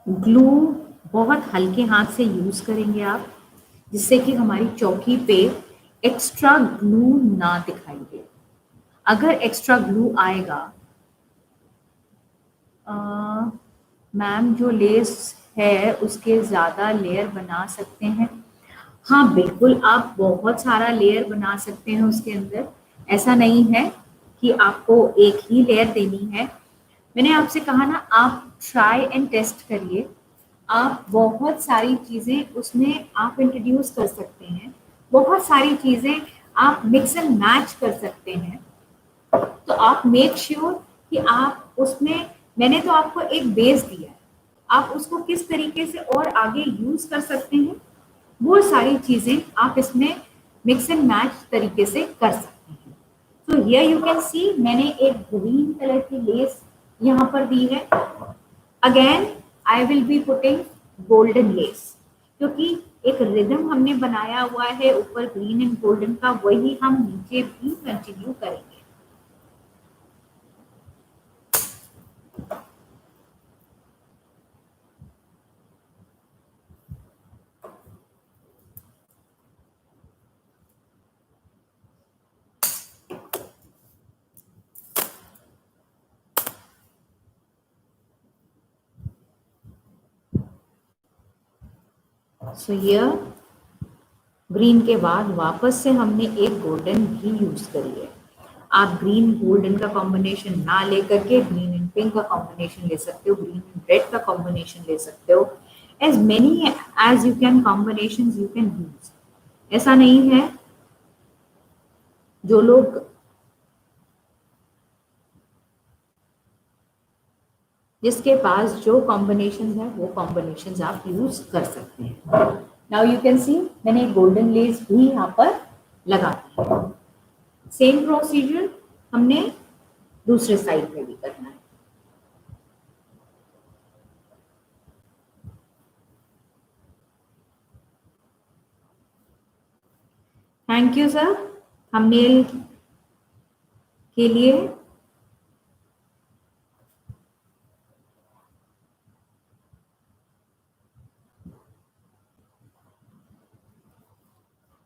ग्लू बहुत हल्के हाथ से यूज करेंगे आप, जिससे कि हमारी चौकी पे एक्स्ट्रा ग्लू ना दिखाई दे। अगर एक्स्ट्रा ग्लू आएगा, मैम जो लेस है उसके ज़्यादा लेयर बना सकते हैं। हाँ बिल्कुल, आप बहुत सारा लेयर बना सकते हैं उसके अंदर। ऐसा नहीं है कि आपको एक ही लेयर देनी है। मैंने आपसे कहा ना, आप ट्राई एंड टेस्ट करिए। आप बहुत सारी चीज़ें उसमें आप इंट्रोड्यूस कर सकते हैं, बहुत सारी चीज़ें आप मिक्स एंड मैच कर सकते हैं। तो आप मेक श्योर कि आप उसमें, मैंने तो आपको एक बेस दिया है, आप उसको किस तरीके से और आगे यूज कर सकते हैं वो सारी चीजें आप इसमें मिक्स एंड मैच तरीके से कर सकते हैं। तो हियर यू कैन सी मैंने एक ग्रीन कलर की लेस यहाँ पर दी है। Again I will be putting golden less, क्योंकि एक रिदम हमने बनाया हुआ है ऊपर ग्रीन एंड गोल्डन का, वही हम नीचे भी कंटिन्यू करेंगे। सो हियर ग्रीन के बाद वापस से हमने एक गोल्डन भी यूज करी है। आप ग्रीन गोल्डन का कॉम्बिनेशन ना लेकर के ग्रीन एंड पिंक का कॉम्बिनेशन ले सकते हो, ग्रीन एंड रेड का कॉम्बिनेशन ले सकते हो। As many as you can combination you can use. ऐसा नहीं है, जो लोग जिसके पास जो कॉम्बिनेशन है वो कॉम्बिनेशन आप यूज कर सकते हैं। नाउ यू कैन सी मैंने गोल्डन लेस भी यहाँ पर लगा दी है। सेम प्रोसीजर हमने दूसरे साइड में भी करना है। थैंक यू सर थंबनेल के लिए।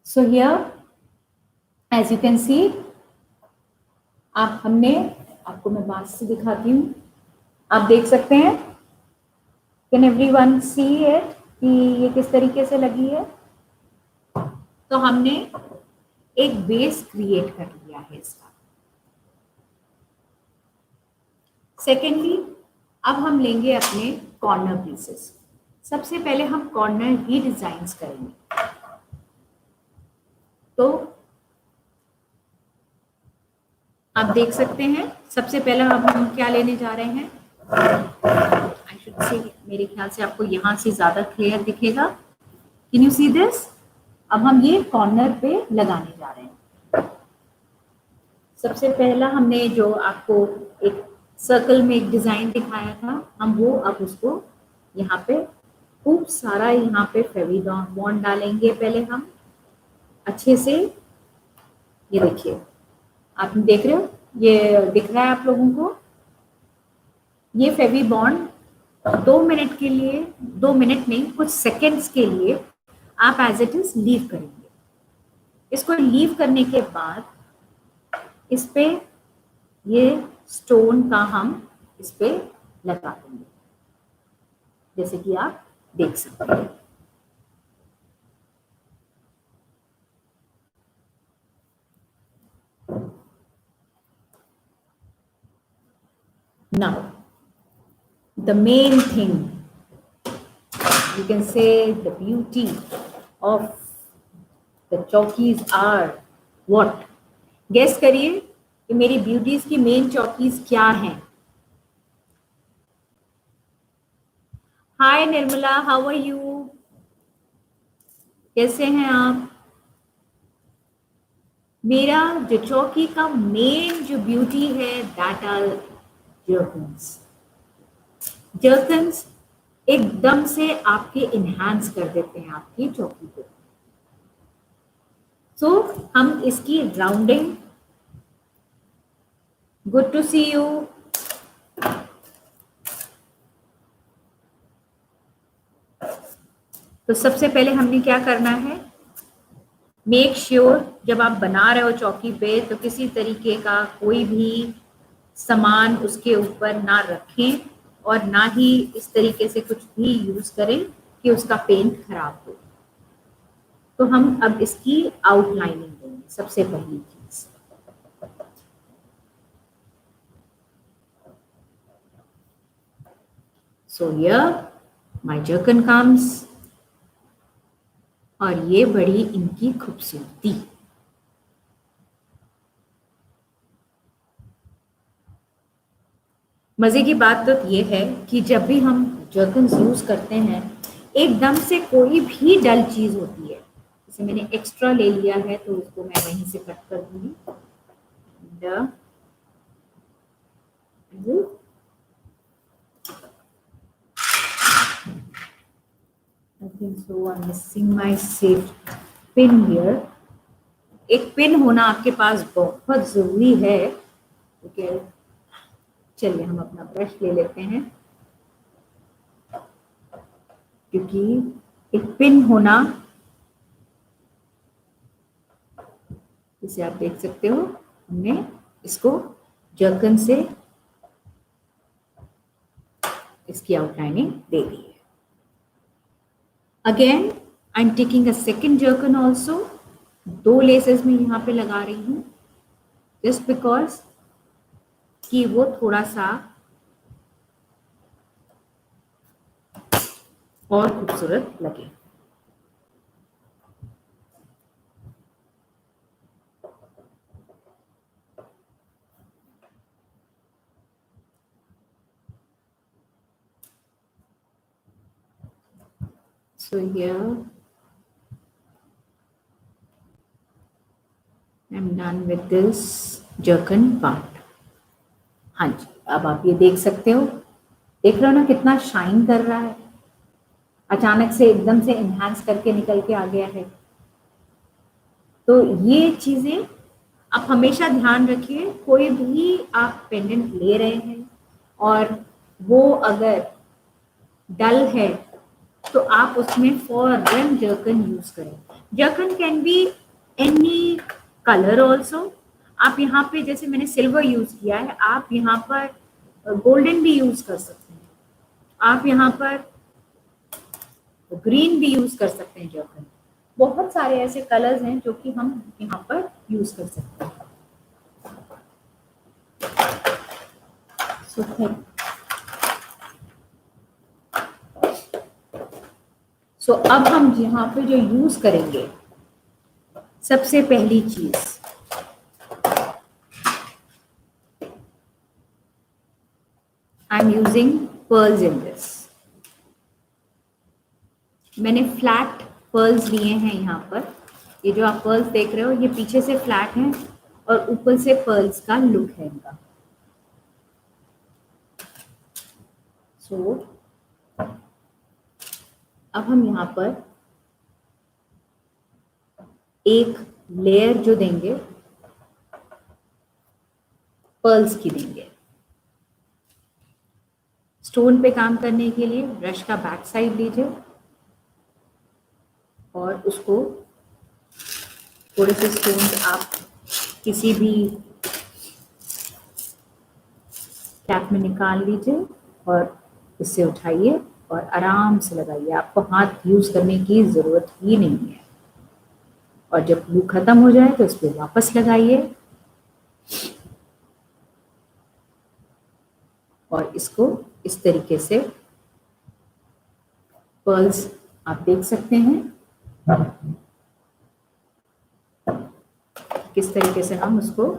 So here as you can see, आपको मैं पास से दिखाती हूँ, आप देख सकते हैं, कैन एवरीवन सी इट कि ये किस तरीके से लगी है। तो हमने एक बेस क्रिएट कर लिया है इसका। सेकेंडली, अब हम लेंगे अपने कॉर्नर पीसेस। सबसे पहले हम कॉर्नर ही डिजाइन्स करेंगे। तो आप देख सकते हैं, सबसे पहले हम क्या लेने जा रहे हैं, आई शुड से, मेरे ख्याल से आपको यहाँ से ज्यादा क्लियर दिखेगा। Can you see this? अब हम ये कॉर्नर पे लगाने जा रहे हैं। सबसे पहला हमने जो आपको एक सर्कल में एक डिजाइन दिखाया था, हम वो अब उसको यहाँ पे खूब सारा यहाँ पे फेविबॉन्ड डालेंगे। पहले हम अच्छे से, ये देखिए, आप देख रहे हो, ये दिख रहा है आप लोगों को? ये फेविबॉन्ड 2 मिनट के लिए, 2 मिनट नहीं, कुछ सेकेंड्स के लिए आप एज इट इज लीव करेंगे। इसको लीव करने के बाद इस पे ये स्टोन का हम इस पे लगा देंगे, जैसे कि आप देख सकते हैं। Now, the main thing, you can say the beauty of the चौकीज are what? Guess करिए कि मेरी ब्यूटीज की मेन चौकीज क्या हैं? हाय निर्मला, हाउ आर यू? कैसे हैं आप? मेरा जो चौकी का मेन जो ब्यूटी है, दैट आर जर्कन्स। जर्कन्स एकदम से आपके इनहांस कर देते हैं आपकी चौकी को। सो हम इसकी rounding, good to see you. तो सबसे पहले हमने क्या करना है, मेक श्योर जब आप बना रहे हो चौकी पे, तो किसी तरीके का कोई भी सामान उसके ऊपर ना रखें और ना ही इस तरीके से कुछ भी यूज करें कि उसका पेंट खराब हो। तो हम अब इसकी आउटलाइनिंग देंगे सबसे पहली चीज। So here my zircon comes, और ये बड़ी इनकी खूबसूरती। मजे की बात तो ये है कि जब भी हम जर्कन्स यूज करते हैं, एकदम से कोई भी डल चीज होती है, जैसे मैंने एक्स्ट्रा ले लिया है तो उसको मैं वहीं से कट कर दूंगी। I think so I'm missing my safe pin here. एक पिन होना आपके पास बहुत जरूरी है। ओके, चलिए हम अपना ब्रश ले लेते हैं, क्योंकि एक पिन होना, जिसे आप देख सकते हो, हमने इसको जर्कन से इसकी आउटलाइनिंग दे दी है। Again I am taking a second zircon also. 2 laces में यहाँ पे लगा रही हूँ, जस्ट बिकॉज कि वो थोड़ा सा और खूबसूरत लगे। So here I'm done with this jerkin part. हाँ जी, अब आप ये देख सकते हो, देख रहे हो ना कितना शाइन कर रहा है, अचानक से एकदम से इन्हांस करके निकल के आ गया है। तो ये चीजें आप हमेशा ध्यान रखिए, कोई भी आप पेंडेंट ले रहे हैं और वो अगर डल है तो आप उसमें फॉरन जर्कन यूज करें। Zircon can be any colour also. आप यहाँ पे जैसे मैंने सिल्वर यूज किया है, आप यहाँ पर गोल्डन भी यूज कर सकते हैं, आप यहाँ पर ग्रीन भी यूज कर सकते हैं। जर्कन बहुत सारे ऐसे कलर्स हैं जो कि हम यहाँ पर यूज कर सकते हैं। सो अब हम यहाँ पे जो यूज करेंगे, सबसे पहली चीज I am using pearls in this. मैंने फ्लैट पर्ल्स लिए हैं यहाँ पर। ये जो आप पर्ल्स देख रहे हो, ये पीछे से फ्लैट हैं और ऊपर से पर्ल्स का लुक है इनका। सो अब हम यहाँ पर एक लेयर जो देंगे पर्ल्स की देंगे। स्टोन पे काम करने के लिए ब्रश का बैक साइड लीजिए और उसको थोड़े से स्टोन्स आप किसी भी कैप में निकाल लीजिए और इससे उठाइए और आराम से लगाइए। आपको हाथ यूज करने की जरूरत ही नहीं है। और जब ग्लू खत्म हो जाए तो इस पर वापस लगाइए और इसको इस तरीके से पर्ल्स आप देख सकते हैं किस तरीके से हम उसको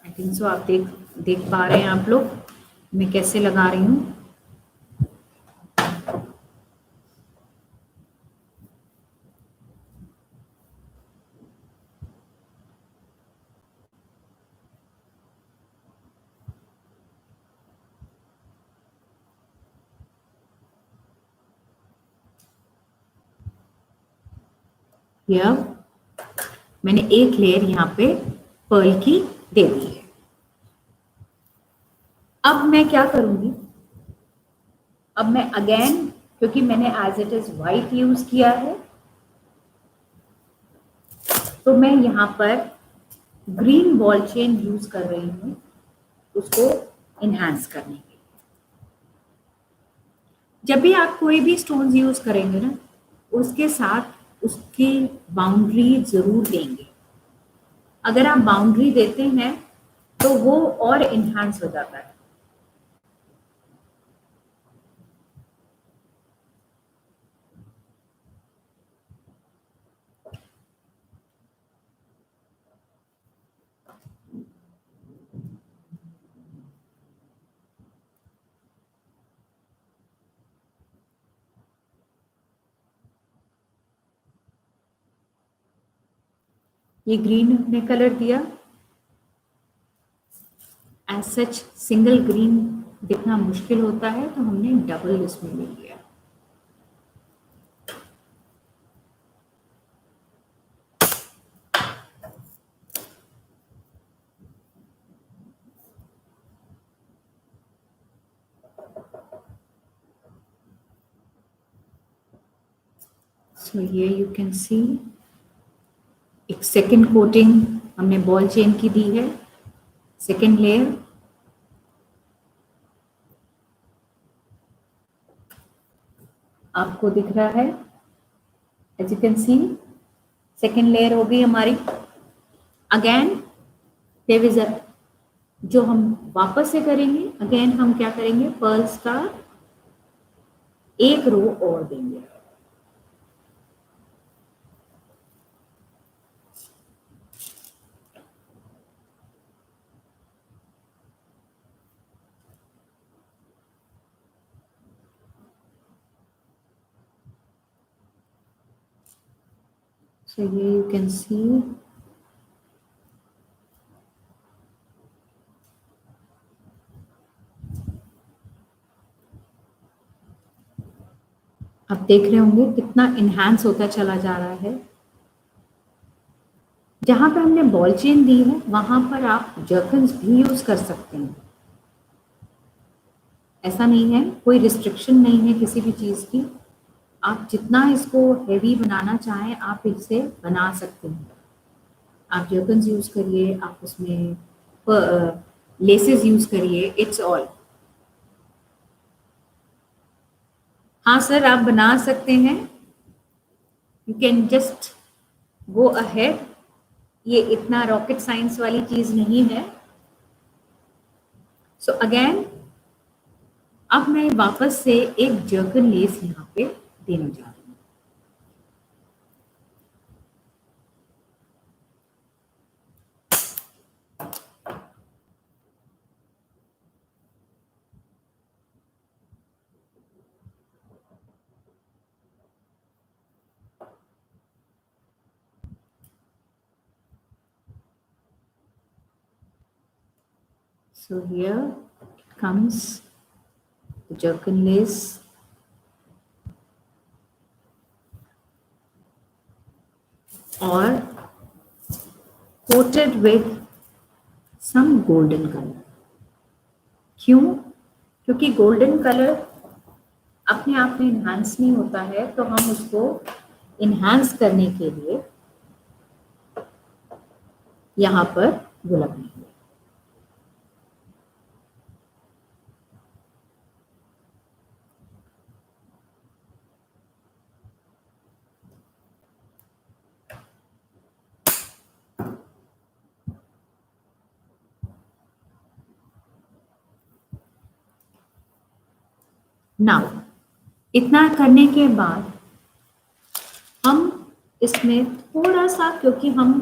आई थिंक सो आप देख पा रहे हैं आप लोग मैं कैसे लगा रही हूँ। यह मैंने एक लेयर यहाँ पे पर्ल की दे दी है। अब मैं क्या करूंगी, अब मैं अगेन, क्योंकि मैंने as it is white use किया है, तो मैं यहाँ पर ग्रीन बॉल चेन यूज कर रही हूँ उसको इनहैंस करने के लिए। जब भी आप कोई भी स्टोन्स यूज करेंगे ना, उसके साथ उसकी बाउंड्री जरूर देंगे। अगर आप बाउंड्री देते हैं तो वो और इनहैंस हो जाता है। ये ग्रीन ने कलर दिया। एज सच सिंगल ग्रीन दिखना मुश्किल होता है तो हमने डबल इसमें ले लिया। सो ये यू कैन सी एक सेकेंड कोटिंग हमने बॉल चेन की दी है, सेकेंड लेयर। आपको दिख रहा है, as you can see second layer हो गई हमारी। अगेन देयर इज अ, जो हम वापस से करेंगे, अगेन हम क्या करेंगे, पर्ल्स का एक रो और देंगे। So here you can see आप देख रहे होंगे कितना इनहैंस होता चला जा रहा है। जहां पे हमने बॉल चेन दी है वहां पर आप जर्कन्स भी यूज कर सकते हैं। ऐसा नहीं है, कोई रिस्ट्रिक्शन नहीं है किसी भी चीज़ की। आप जितना इसको हैवी बनाना चाहें आप इसे बना सकते हैं। आप जर्कन्स यूज़ करिए, आप उसमें लेसेस यूज़ करिए, इट्स ऑल। हाँ सर, आप बना सकते हैं, you can just go ahead. ये इतना रॉकेट साइंस वाली चीज़ नहीं है। सो अगेन अब मैं वापस से एक जर्कन लेस यहाँ पे देने जा रही हूँ। So here comes the jerkin lace. और coated with some golden color। क्यों? क्योंकि गोल्डन कलर अपने आप में इन्हांस नहीं होता है, तो हम उसको इन्हांस करने के लिए यहाँ पर वो लगाएंगे। नाउ इतना करने के बाद हम इसमें थोड़ा सा, क्योंकि हम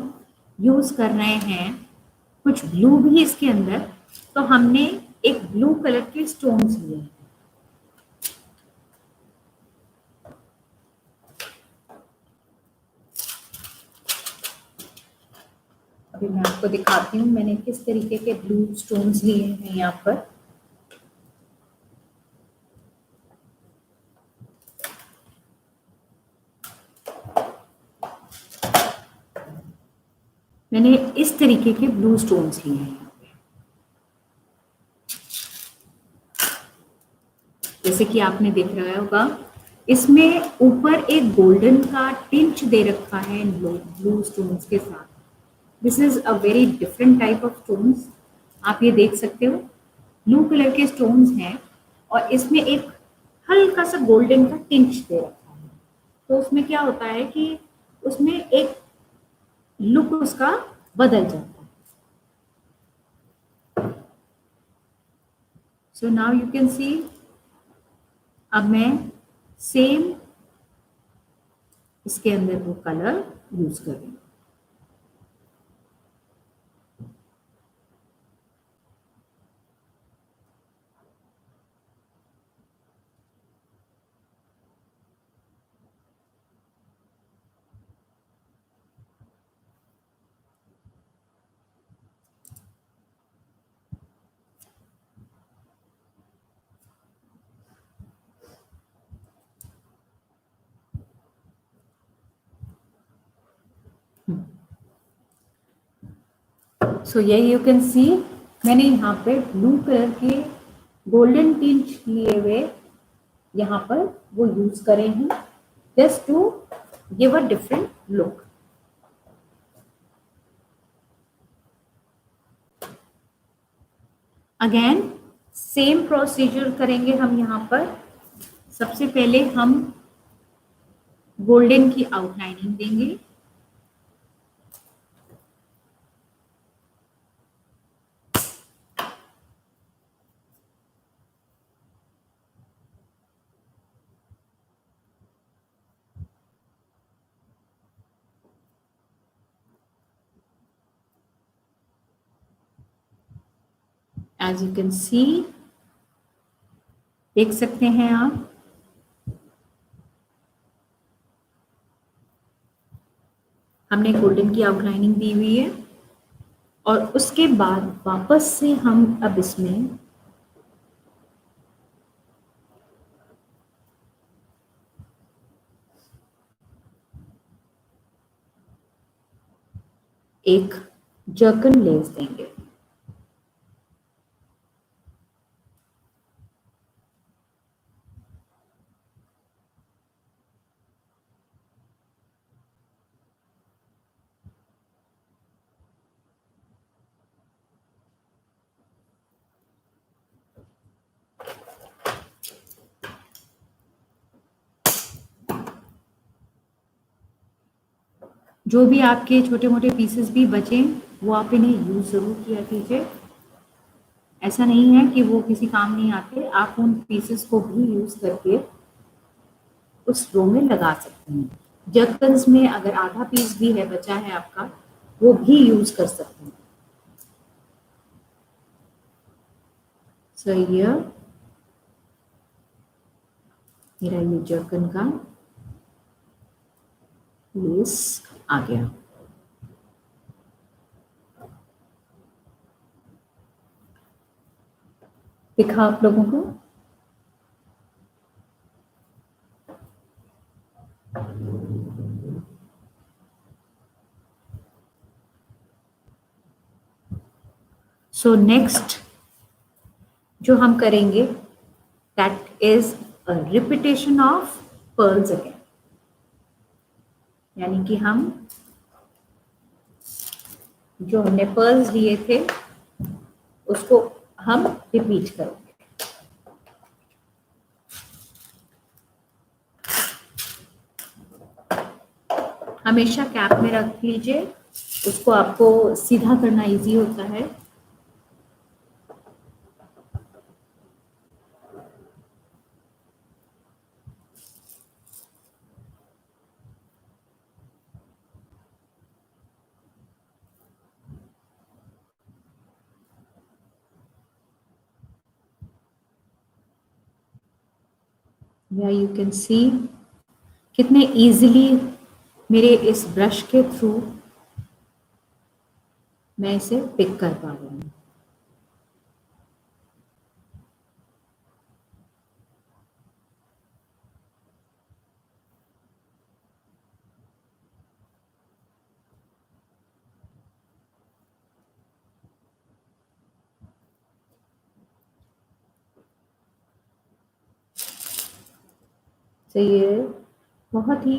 यूज कर रहे हैं कुछ ब्लू भी इसके अंदर, तो हमने एक ब्लू कलर के स्टोन्स लिए हैं। अभी मैं आपको दिखाती हूँ मैंने किस तरीके के ब्लू स्टोन्स लिए हैं यहाँ पर। मैंने इस तरीके के ब्लू स्टोन्स लिए हैं यहाँ पे। जैसे कि आपने देख रहा होगा, इसमें ऊपर एक गोल्डन का टिंच दे रखा है इन ब्लू स्टोन्स के साथ। This is a very different type of stones. आप ये देख सकते हो, ब्लू कलर के स्टोन्स हैं और इसमें एक हल्का सा गोल्डन का टिंच दे रखा है। तो उसमें क्या होता है कि उसमें एक लुक उसका बदल जाता है। सो नाउ यू कैन सी, अब मैं सेम इसके अंदर वो कलर यूज कर रही हूँ। सो यही यू कैन सी, मैंने यहाँ पे ब्लू कलर के गोल्डन टिंच लिए हुए यहाँ पर वो यूज करे हैं, just to give a different look. Again same procedure करेंगे हम यहाँ पर। सबसे पहले हम गोल्डन की आउटलाइनिंग देंगे। एज यू कैन सी, देख सकते हैं आप, हमने गोल्डन की आउटलाइनिंग दी हुई है और उसके बाद वापस से हम अब इसमें एक जर्कन लेस देंगे। जो भी आपके छोटे मोटे पीसेस भी बचे वो आप इन्हें यूज जरूर किया कीजिए। ऐसा नहीं है कि वो किसी काम नहीं आते, आप उन पीसेस को भी यूज करके उस रो में लगा सकते हैं। जर्कन्स में अगर आधा पीस भी है बचा है आपका, वो भी यूज कर सकते हैं। सो ये मेरा ये जर्कन का लेस आ गया। दिखा आप लोगों को? सो नेक्स्ट जो हम करेंगे that is a repetition of pearls again, यानी कि हम जो हमने पर्ल्स लिए थे उसको हम रिपीट करेंगे। हमेशा कैप में रख लीजिए, उसको आपको सीधा करना इजी होता है। या यू कैन सी कितने इजीली मेरे इस ब्रश के थ्रू मैं इसे पिक कर पा रही हूँ। तो ये बहुत ही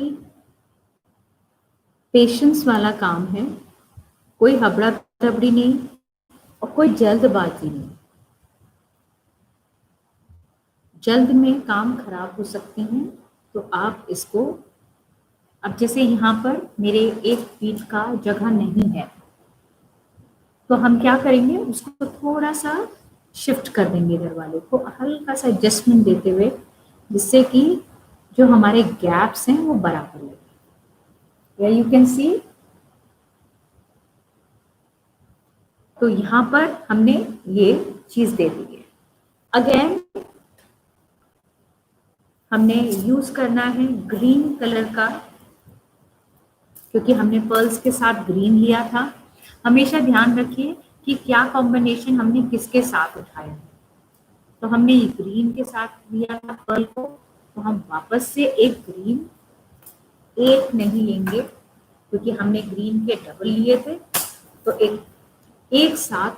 पेशेंस वाला काम है, कोई हबड़ा तबड़ी नहीं और कोई जल्दबाजी नहीं। जल्द में काम खराब हो सकते हैं, तो आप इसको, अब जैसे यहाँ पर मेरे एक फीट का जगह नहीं है, तो हम क्या करेंगे, उसको थोड़ा सा शिफ्ट कर देंगे इधर वाले को, हल्का सा एडजस्टमेंट देते हुए, जिससे कि जो हमारे गैप्स हैं वो बराबर लगे। या यू कैन सी, तो यहाँ पर हमने ये चीज दे दी है। अगेन हमने यूज करना है ग्रीन कलर का, क्योंकि हमने पर्ल्स के साथ ग्रीन लिया था। हमेशा ध्यान रखिए कि क्या कॉम्बिनेशन हमने किसके साथ उठाया है। तो हमने ये ग्रीन के साथ लिया था पर्ल को, तो हम वापस से एक ग्रीन, एक नहीं लेंगे क्योंकि हमने ग्रीन के डबल लिए थे। तो एक साथ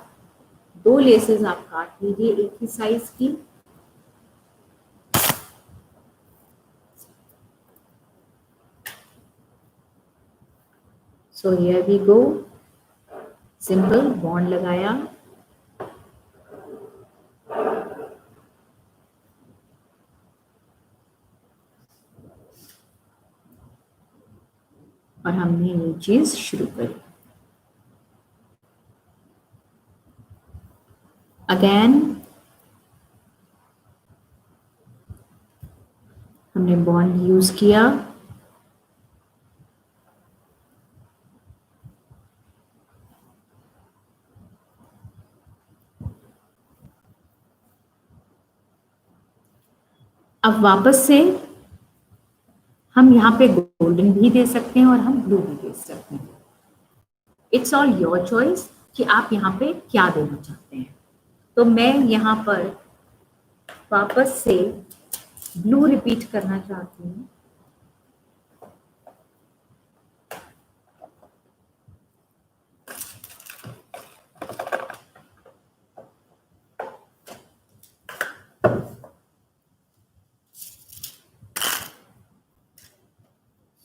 दो लेसेस आप काट लीजिए एक ही साइज की। So here we go, simple bond लगाया, और हमने ये चीज शुरू करी। अगेन हमने बॉन्ड यूज किया, अब वापस से हम यहाँ पे गोल्डन भी दे सकते हैं और हम ब्लू भी दे सकते हैं। इट्स ऑल योर चॉइस कि आप यहाँ पे क्या देना चाहते हैं। तो मैं यहाँ पर वापस से ब्लू रिपीट करना चाहती हूँ।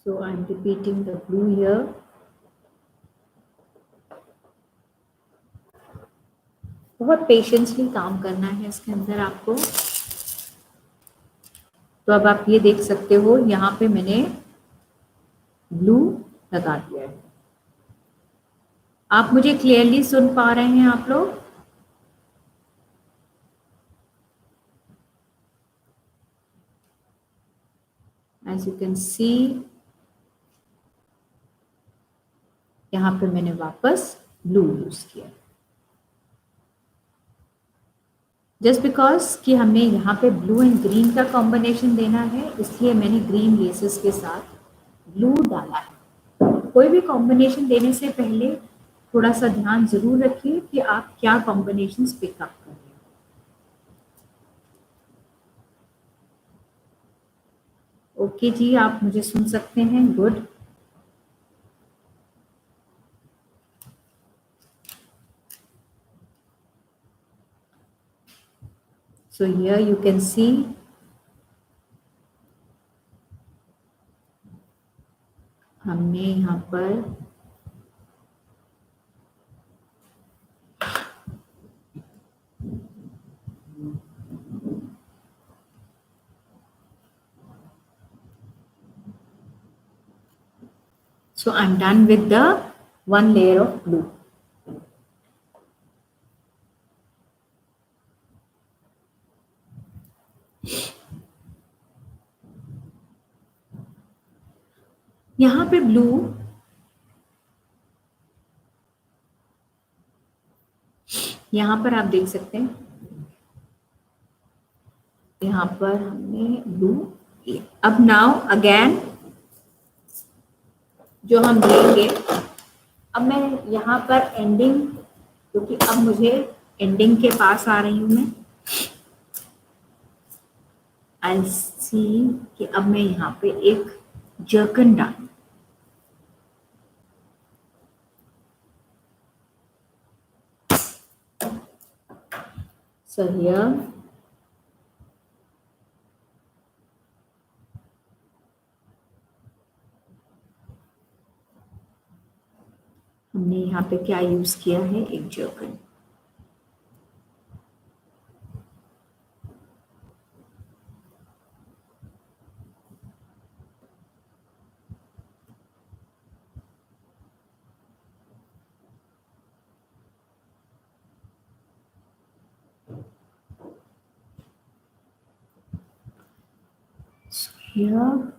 So I'm repeating the blue here. बहुत पेशेंसली काम करना है इसके अंदर आपको। तो अब आप ये देख सकते हो, यहाँ पे मैंने ब्लू लगा दिया है। आप मुझे क्लियरली सुन पा रहे हैं आप लोग? एज यू कैन सी, यहाँ पे मैंने वापस ब्लू यूज किया, जस्ट बिकॉज कि हमें यहाँ पे ब्लू एंड ग्रीन का कॉम्बिनेशन देना है, इसलिए मैंने ग्रीन लेसेस के साथ ब्लू डाला है। कोई भी कॉम्बिनेशन देने से पहले थोड़ा सा ध्यान जरूर रखिए कि आप क्या कॉम्बिनेशन पिकअप कर रहे हैं। ओके जी, आप मुझे सुन सकते हैं, good. So here you can see हमने यहाँ पर so I'm done with the one layer of blue. यहाँ पे ब्लू यहाँ पर आप देख सकते हैं, यहाँ पर हमने ब्लू। अब नाउ अगेन जो हम लेंगे, अब मैं यहाँ पर एंडिंग, क्योंकि अब मुझे एंडिंग के पास आ रही हूँ मैं, आई सी कि अब मैं यहाँ पे एक जर्कन डालूं। So here हमने यहाँ पे क्या यूज किया है, एक zircon. So here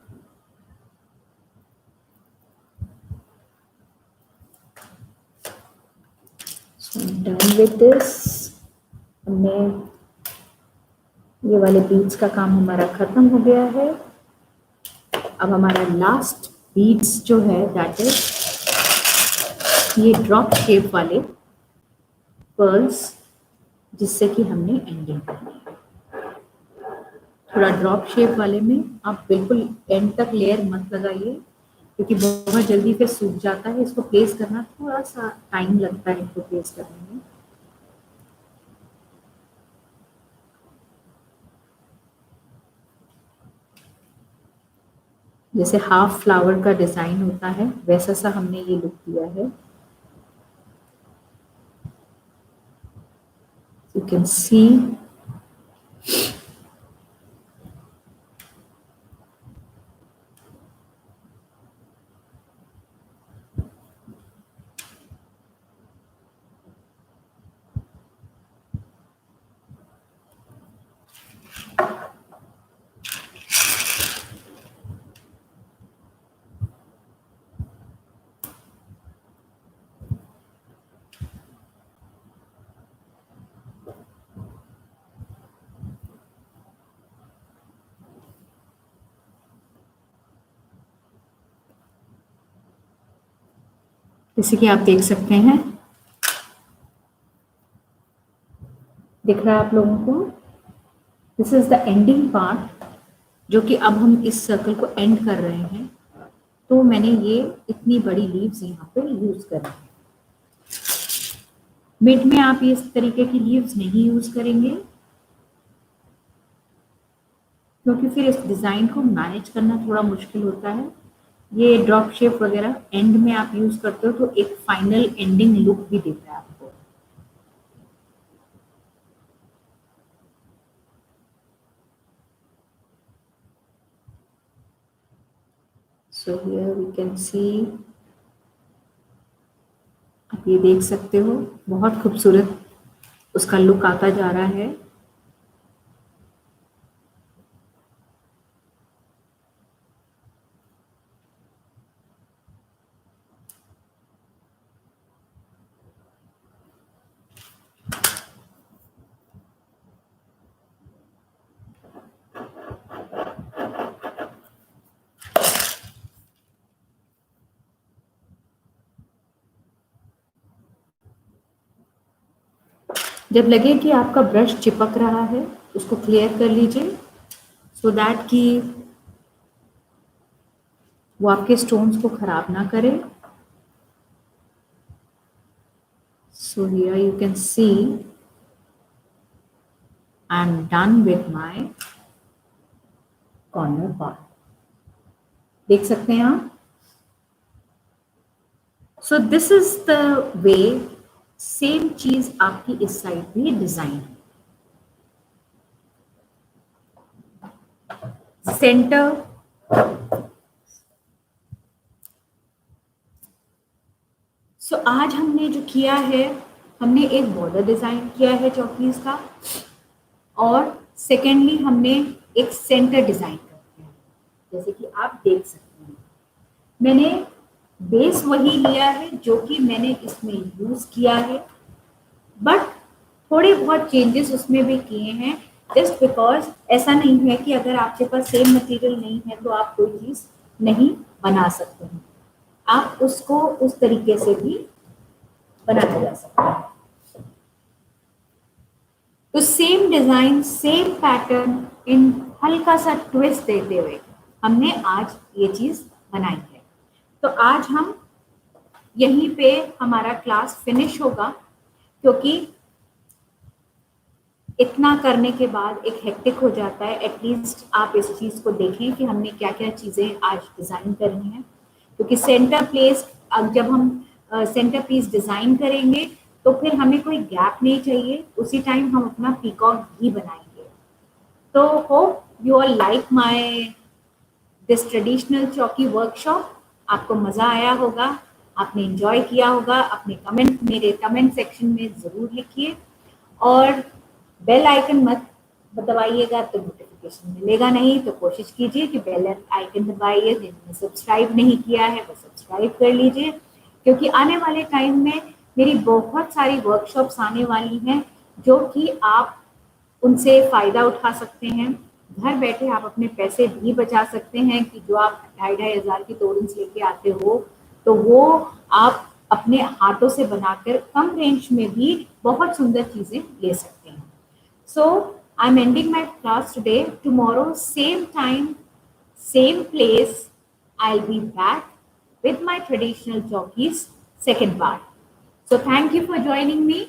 so I'm done with this। हमने ये वाले बीड्स का काम हमारा खत्म हो गया है। अब हमारा लास्ट बीड्स जो है दैट इज ये ड्रॉप शेप वाले पर्ल्स, जिससे कि हमने एंडिंग करनी है। थोड़ा ड्रॉप शेप वाले में आप बिल्कुल एंड तक लेयर मत लगाइए, क्योंकि बहुत जल्दी फिर सूख जाता है। इसको प्लेस करना थोड़ा सा टाइम लगता है, इसको प्लेस करने में। जैसे हाफ फ्लावर का डिजाइन होता है वैसा सा हमने ये लुक दिया है। यू कैन सी जैसे कि आप देख सकते हैं, दिख रहा है आप लोगों को, this is the ending part, जो कि अब हम इस सर्कल को एंड कर रहे हैं। तो मैंने ये इतनी बड़ी लीव्स यहाँ पे यूज कर रही है। मिड में आप इस तरीके की लीव्स नहीं यूज करेंगे, क्योंकि फिर इस डिजाइन को मैनेज करना थोड़ा मुश्किल होता है। ये ड्रॉप शेप वगैरह एंड में आप यूज करते हो तो एक फाइनल एंडिंग लुक भी देता है आपको। So here we can see आप ये देख सकते हो, बहुत खूबसूरत उसका लुक आता जा रहा है। जब लगे कि आपका ब्रश चिपक रहा है, उसको क्लियर कर लीजिए, सो दैट कि वो आपके स्टोन्स को खराब ना करे। So here you can see I'm done with my corner part. देख सकते हैं आप? So this is the way same चीज आपकी इस साइड भी डिजाइन है। सेंटर आज हमने जो किया है, हमने एक बॉर्डर डिजाइन किया है चौकीज का, और सेकेंडली हमने एक सेंटर डिजाइन कर दिया है, जैसे कि आप देख सकते हैं। मैंने बेस वही लिया है जो कि मैंने इसमें यूज किया है, बट थोड़े बहुत चेंजेस उसमें भी किए हैं, जस्ट बिकॉज ऐसा नहीं है कि अगर आपके पास सेम मटेरियल नहीं है तो आप कोई चीज नहीं बना सकते हैं। आप उसको उस तरीके से भी बनाया जा सकता है। तो सेम डिजाइन, सेम पैटर्न, इन हल्का सा ट्विस्ट देते हुए हमने आज ये चीज बनाई है। तो आज हम यहीं पे हमारा क्लास फिनिश होगा, क्योंकि इतना करने के बाद एक हेक्टिक हो जाता है। एटलीस्ट आप इस चीज को देखें कि हमने क्या क्या चीजें आज डिजाइन करनी है, क्योंकि सेंटर प्लेस, जब हम सेंटर पीस डिजाइन करेंगे तो फिर हमें कोई गैप नहीं चाहिए, उसी टाइम हम अपना पीकॉक भी बनाएंगे। तो hope you all like my this traditional चौकी वर्कशॉप। आपको मजा आया होगा, आपने एंजॉय किया होगा। अपने कमेंट मेरे कमेंट सेक्शन में जरूर लिखिए, और बेल आइकन मत दबाइएगा तो नोटिफिकेशन मिलेगा नहीं, तो कोशिश कीजिए कि बेल आइकन दबाइए। जिन्होंने सब्सक्राइब नहीं किया है वो सब्सक्राइब कर लीजिए, क्योंकि आने वाले टाइम में मेरी बहुत सारी वर्कशॉप्स आने वाली हैं जो कि आप उनसे फ़ायदा उठा सकते हैं। घर बैठे आप अपने पैसे भी बचा सकते हैं, कि जो आप 2,500 की तोरन्स लेके आते हो तो वो आप अपने हाथों से बनाकर कम रेंज में भी बहुत सुंदर चीज़ें ले सकते हैं। So I'm ending my class today. Tomorrow, same time, same place, I'll be back with my traditional jockeys second part. So thank you for joining me.